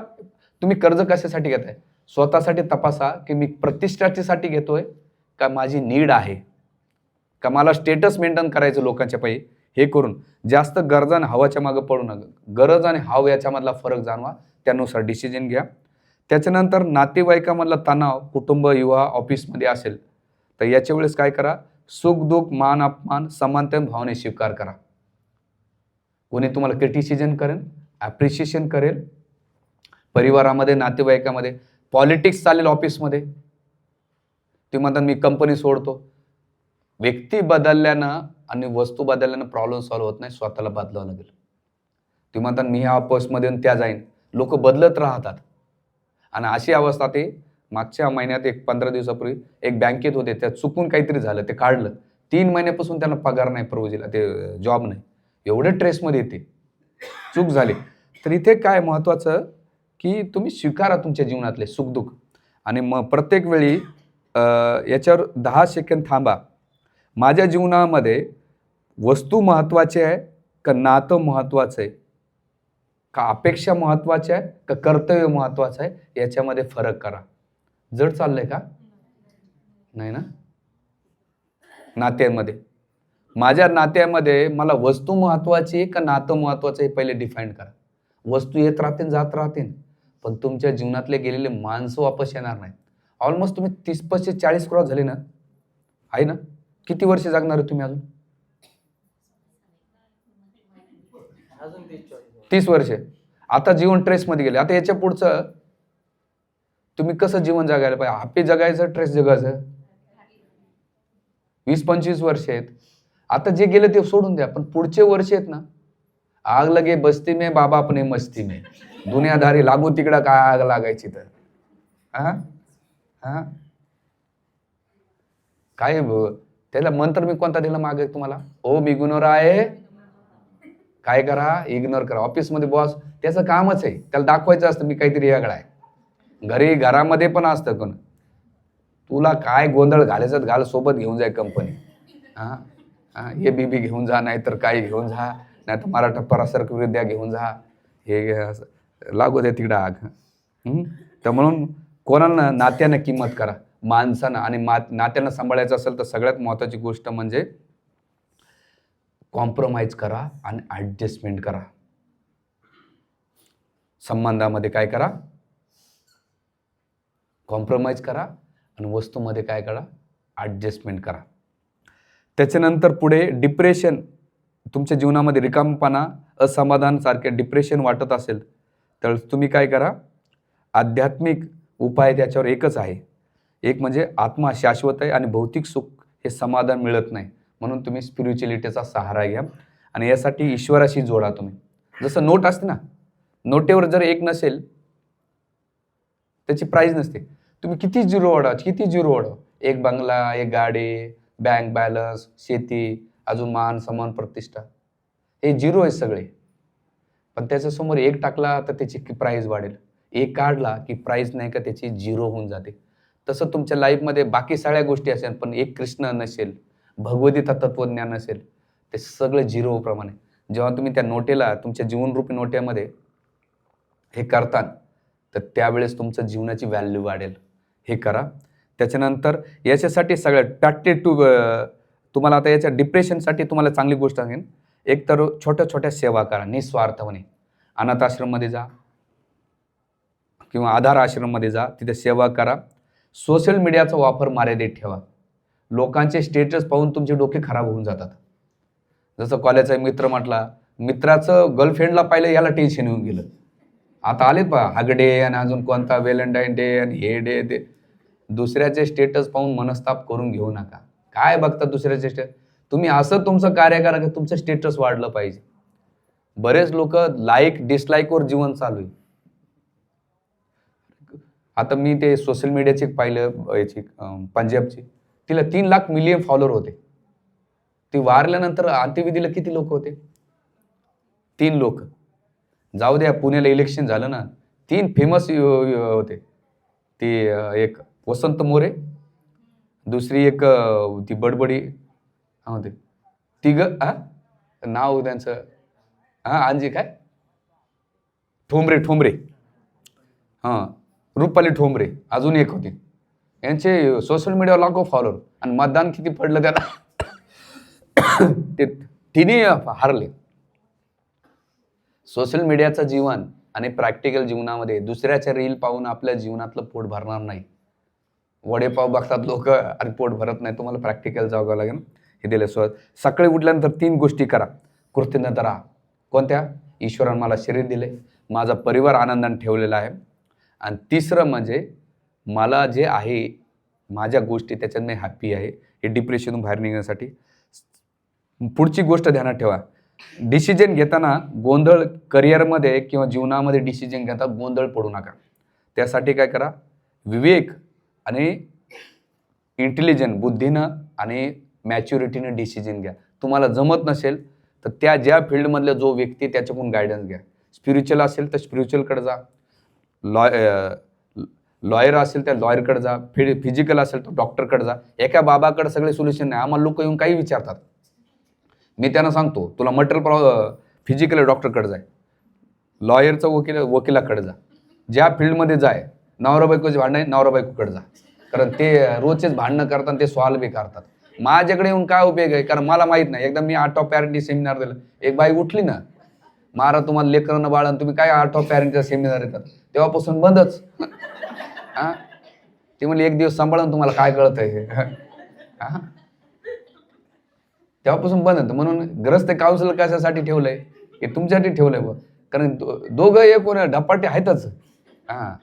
Speaker 1: तुम्ही कर्ज कशासाठी घेताय? स्वतःसाठी तपासा की मी प्रतिष्ठासाठी घेतोय का माझी नीड आहे, का मला स्टेटस मेंटेन करायचं लोकांच्या पायी. हे करून जास्त गरज आणि हवाच्या मागे पडू नका. गरज आणि हव याच्यामधला फरक जाणवा, त्यानुसार डिसिजन घ्या. त्याच्यानंतर नातेवाईकामधला तणाव, कुटुंब, युवा, ऑफिसमध्ये असेल तर याच्या वेळेस काय करा? सुख दुःख, मान अपमान, समानता भावने स्वीकार करा. कोणी तुम्हाला क्रिटिसिजन करेल, ॲप्रिशिएशन करेल, परिवारामध्ये, नातेवाईकामध्ये. पॉलिटिक्स चालेल ऑफिसमध्ये, ते म्हणतात मी कंपनी सोडतो. व्यक्ती बदलल्यानं आणि वस्तू बदलल्यानं प्रॉब्लेम सॉल्व्ह होत नाही, स्वतःला बदलावं लागेल. ते म्हणतात मी ह्या पोस्टमध्ये येऊन त्या जाईन. लोक बदलत राहतात आणि अशी अवस्था. ते मागच्या महिन्यात 15 दिवसापूर्वी एक बँकेत होते, त्यात चुकून काहीतरी झालं, ते काढलं. 3 महिन्यापासून त्यांना पगार नाही, प्रोव्हिजनला ते जॉब नाही. एवढे ट्रेसमध्ये येते, चूक झाली. तर इथे काय महत्त्वाचं की तुम्ही स्वीकारा तुमच्या जीवनातले सुखदुःख आणि मग प्रत्येक वेळी याच्यावर 10 सेकंद थांबा. माझ्या जीवनामध्ये वस्तू महत्त्वाची आहे का नातं महत्त्वाचं आहे, का अपेक्षा महत्त्वाच्या आहे का कर्तव्य महत्त्वाचं आहे, याच्यामध्ये फरक करा. जड चाललंय का? नाही ना? नात्यामध्ये, माझ्या नात्यामध्ये मला वस्तू महत्त्वाची आहे का नातं महत्त्वाचं आहे, पहिले डिफाईन करा. वस्तू येत राहतील, जात राहतील, पण तुमच्या जीवनातले गेलेले माणसं वापस येणार नाहीत. ऑलमोस्ट तुम्ही 30-40 क्रॉस झाले ना, आहे ना? किती वर्ष जगणार आहे तुम्ही अजून? 30 वर्ष. आता जीवन ट्रेसमध्ये गेले. आता याच्या पुढचं तुम्ही कसं जीवन जगायला पाहिजे? हॅपी जगायचं, ट्रेस जगायचं. 20-25 वर्ष आहेत. आता जे गेले ते सोडून द्या, पण पुढचे वर्ष आहेत ना, आग लगे बस्ती में बाबा अपने मस्ती में, दुनियादारी लागू तिकडं काय आग लागायची तर. हा हा काय त्याला मंत्र मी कोणता दिला मागे तुम्हाला? ओम इग्नोर आहे, काय करा? इग्नोर करा. ऑफिसमध्ये बॉस त्याचं कामच आहे, त्याला दाखवायचं असतं मी काहीतरी वेगळा आहे. घरामध्ये पण असतं कोण, तुला काय गोंधळ घालायचं घाल, सोबत घेऊन जाय कंपनी. हे बीबी घेऊन जा, नाहीतर काही घेऊन जा, नाहीतर मराठा परासरक विद्या घेऊन जा, हे लागू दे तिकडं आग. तर म्हणून कोणाला नात्यानं किंमत करा, माणसानं. आणि नात्यानं सांभाळायचं असेल तर सगळ्यात महत्त्वाची गोष्ट म्हणजे कॉम्प्रोमाइज करा आणि ॲडजस्टमेंट करा. संबंधामध्ये काय करा? कॉम्प्रोमाइज करा आणि वस्तूमध्ये काय करा? ॲडजस्टमेंट करा. त्याच्यानंतर पुढे डिप्रेशन, तुमच्या जीवनामध्ये रिकामपणा, असमाधान सारखे डिप्रेशन वाटत असेल तर तुम्ही काय करा? आध्यात्मिक उपाय त्याच्यावर एकच आहे. एक म्हणजे आत्मा शाश्वत आहे आणि भौतिक सुख हे समाधान मिळत नाही, म्हणून तुम्ही स्पिरिच्युअलिटीचा सहारा घ्या आणि यासाठी ईश्वराशी जोडा. तुम्ही जसं नोट असते ना, नोटेवर जर एक नसेल त्याची प्राईज नसते. तुम्ही किती झिरो वाढवा, एक बंगला, एक गाडी, बँक बॅलन्स, शेती, अजून मान सन्मान प्रतिष्ठा, हे झिरो आहे सगळे. पण त्याच्यासमोर एक टाकला तर त्याची प्राईज वाढेल, एक काढला की प्राईज नाही का त्याची झिरो होऊन जाते. तसं तुमच्या लाईफमध्ये बाकी सगळ्या गोष्टी असेल पण एक कृष्ण नसेल, भगवद्गीता तत्वज्ञान नसेल, ते सगळं झिरो प्रमाणे. जेव्हा तुम्ही त्या नोटेला तुमच्या जीवनरूपी नोट्यामध्ये हे करता तर त्यावेळेस तुमचं जीवनाची व्हॅल्यू वाढेल. हे करा. त्याच्यानंतर याच्यासाठी सगळ्यात प्रॅक्टिस तुम्हाला आता याच्या डिप्रेशनसाठी तुम्हाला चांगली गोष्ट सांगेन. एक तर छोट्या छोट्या सेवा करा निस्वार्थपणे. अनाथ आश्रममध्ये जा किंवा आधार आश्रममध्ये जा, तिथे सेवा करा. सोशल मीडियाचा वापर मर्यादित ठेवा. लोकांचे स्टेटस पाहून तुमचे डोके खराब होऊन जातात. जसं कॉलेजचा मित्र म्हटला, मित्राचं गर्लफ्रेंडला पाहिलं याला टेन्शन येऊन गेलं. आता आले पहा हागडे आणि अजून कोणता व्हॅलेंटाईन डे आणि हे डे ते. दुसऱ्याचे स्टेटस पाहून मनस्ताप करून घेऊ नका. काय बघता दुसऱ्याचे स्टेटस? तुम्ही असं तुमचं कार्य करा की तुमचं स्टेटस वाढलं पाहिजे. बरेच लोक लाईक डिसलाईकवर जीवन चालू आहे. आता मी ते सोशल मीडियाची पाहिलं, याची पंजाबची, तिला 3 लाख मिलियन फॉलोअर होते. ती वारल्यानंतर अंत्यविधीला किती लोक होते? 3 लोक. जाऊ द्या, पुण्याला इलेक्शन झालं ना, 3 फेमस होते. ते एक वसंत मोरे, दुसरी एक ती बडबडी होते, नाव त्यांचं आणजी काय, ठोंबरे हां, रुपाली ठोंबरे, अजून एक होती. यांचे सोशल मीडियावर लाखो फॉलोअर, आणि मतदान किती पडलं त्याला ते तिन्ही हारले. सोशल मीडियाचं जीवन आणि प्रॅक्टिकल जीवनामध्ये दुसऱ्याच्या रील पाहून आपल्या जीवनातलं पोट भरणार नाही. वडेपाव बघतात लोक आणि पोट भरत नाही. तुम्हाला प्रॅक्टिकल जावं लागेल. हे दिले. सकाळी उठल्यानंतर 3 गोष्टी करा. कृतज्ञता राहा. कोणत्या? ईश्वरानं मला शरीर दिले, माझा परिवार आनंदाने ठेवलेला आहे, आणि तिसरं म्हणजे मला जे आहे, माझ्या गोष्टी त्याच्यात मी हॅप्पी आहे. हे डिप्रेशनतून बाहेर निघण्यासाठी. पुढची गोष्ट ध्यानात ठेवा, डिसिजन घेताना गोंधळ, करिअरमध्ये किंवा जीवनामध्ये डिसिजन घेता गोंधळ पडू नका. त्यासाठी काय करा, विवेक आणि इंटेलिजंट बुद्धीनं आणि मॅच्युरिटीनं डिसिजन घ्या. तुम्हाला जमत नसेल तर त्या ज्या फील्डमधला जो व्यक्ती त्याच्याकडून गायडन्स घ्या. स्पिरिच्युअल असेल तर स्पिरिच्युअलकडे जा, लॉयर असेल तर लॉयरकडे जा, फिजिकल असेल तर डॉक्टरकडे जा. एका बाबाकडे सगळे सोल्युशन नाही. आम्हाला लोक येऊन काही विचारतात, मी त्यांना सांगतो तुला मटेरियल फिजिकल डॉक्टरकडे जाय, लॉयरचं वकिलाकडे जा, ज्या फील्डमध्ये जाय. नवरा बायकोचे भांडण आहे, नवरा बायकोकडे जा, कारण ते रोजचेच भांडणं करतात, ते सॉल्व बी करतात. माझ्याकडे येऊन काय उपयोग आहे, कारण मला माहीत नाही. एकदा मी आर्ट ऑफ पॅरेंटिंग सेमिनार दिलं, एक बाई उठली ना, मारा तुम्हाला लेकरांना बाळांना, तुम्ही काय आर्ट ऑफ पॅरेंटिंगचा सेमिनार येतात, तेव्हापासून बंदच. हां, ते म्हणजे एक दिवस सांभाळून तुम्हाला काय कळत आहे. हां, तेव्हापासून बंद होतं. म्हणून ग्रस्त काउन्सिलर कशासाठी ठेवलंय, हे तुमच्यासाठी ठेवलंय बघ, कारण दोघं एक कोण ढपाटे आहेतच. हां,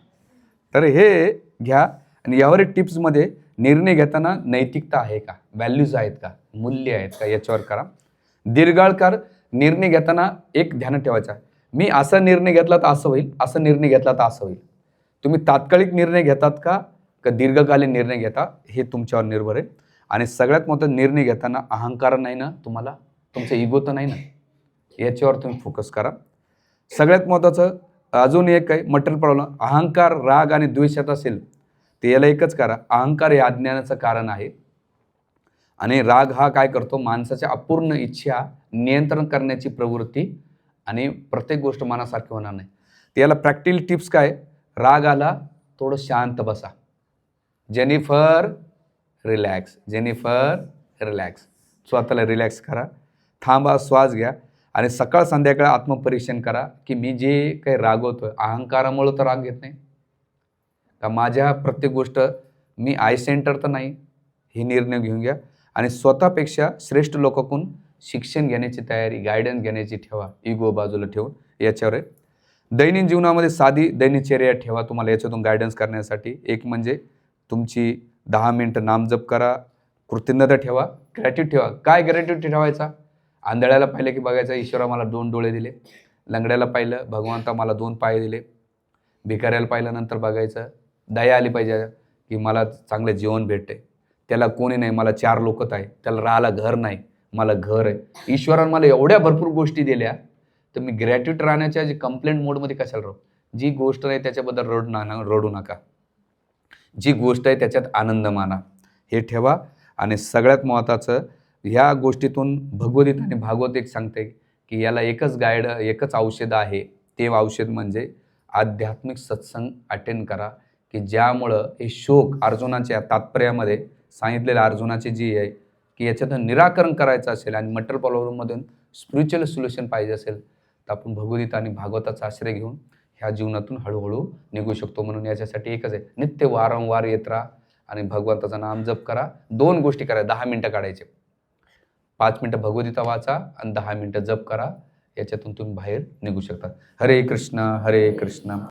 Speaker 1: तर हे घ्या. आणि यावर टिप्समध्ये निर्णय घेताना नैतिकता आहे का, व्हॅल्यूज आहेत का, मूल्य आहेत का, याच्यावर करा. दीर्घकाळ निर्णय घेताना एक ध्यानात ठेवायचा, मी असा निर्णय घेतला तर असं होईल, असं निर्णय घेतला तर असं होईल. तुम्ही तात्कालिक निर्णय घेतात का दीर्घकालीन निर्णय घेता, हे तुमच्यावर निर्भर आहे. आणि सगळ्यात मोठा निर्णय घेताना अहंकार नाही ना तुम्हाला, तुमचं इगो तर नाही ना, याच्यावर तुम्ही फोकस करा. सगळ्यात महत्त्वाचं अजून एक आहे, मटेरियल प्रॉब्लेम. अहंकार, राग आणि द्वेषात असेल ते याला एकच करा, अहंकार हे अज्ञानाचं कारण आहे, आणि राग हा काय करतो, माणसाच्या अपूर्ण इच्छा नियंत्रण करण्याची प्रवृत्ती, आणि प्रत्येक गोष्ट मनासारखी होणार नाही. तर याला प्रॅक्टिकल टिप्स काय, राग आला थोडं शांत बसा, जेनिफर रिलॅक्स, स्वतःला रिलॅक्स करा, थांबा, श्वास घ्या, आणि सकाळ संध्याकाळ आत्मपरीक्षण करा की मी जे काही रागवतोय अहंकारामुळे तर राग घेत नाही का, माझ्या प्रत्येक गोष्ट मी आय सेंटर तर नाही, हे निर्णय घेऊन घ्या. आणि स्वतःपेक्षा श्रेष्ठ लोकांकडून शिक्षण घेण्याची तयारी, गायडन्स घेण्याची ठेवा, इगो बाजूला ठेवून. याच्यावर आहे. दैनंदिन जीवनामध्ये साधी दैनचर्या ठेवा तुम्हाला याच्यातून गायडन्स करण्यासाठी. एक म्हणजे तुमची 10 मिनिटं नामजप करा, कृतज्ञता ठेवा, ग्रॅटिट्यूड ठेवा. काय ग्रॅटिट्यूड ठेवायचा, आंधळ्याला पाहिलं की बघायचं ईश्वरा मला 2 डोळे दिले, लंगड्याला पाहिलं भगवंता मला 2 पाय दिले, भिकाऱ्याला पाहिल्यानंतर बघायचं दया आली पाहिजे की मला चांगलं जेवण भेटते, त्याला कोणी नाही, मला 4 लोकच आहे, त्याला राहायला घर नाही, मला घर आहे. ईश्वरानं मला एवढ्या भरपूर गोष्टी दिल्या, तर मी ग्रॅटिट्यूड राहण्याच्या जे कंप्लेंट मोडमध्ये कशाला राहू. जी गोष्ट नाही त्याच्याबद्दल रडू नका, जी गोष्ट आहे त्याच्यात आनंद माना, हे ठेवा. आणि सगळ्यात महत्त्वाचं, ह्या गोष्टीतून भगवद्गीता आणि भागवत एक सांगते की याला एकच औषध आहे, ते औषध म्हणजे आध्यात्मिक सत्संग अटेंड करा, की ज्यामुळं हे शोक अर्जुनाच्या तात्पर्यामध्ये सांगितलेलं, अर्जुनाची जी आहे की याच्यातून निराकरण करायचं असेल आणि मटेरियल प्रॉब्लेममधून स्पिरिच्युअल सोल्युशन पाहिजे असेल, तर आपण भगवद्गीता आणि भागवताचा आश्रय घेऊन ह्या जीवनातून हळूहळू निघू शकतो. म्हणून याच्यासाठी एकच आहे, नित्य वारंवार येत राहा आणि भगवंताचं नाम जप करा. 2 गोष्टी करा, 10 मिनटं काढायचे, 5 मिनटं भगवद्गीता वाचा आणि 10 मिनटं जप करा. याच्यातून तुम्ही बाहेर निघू शकता. हरे कृष्ण हरे कृष्ण.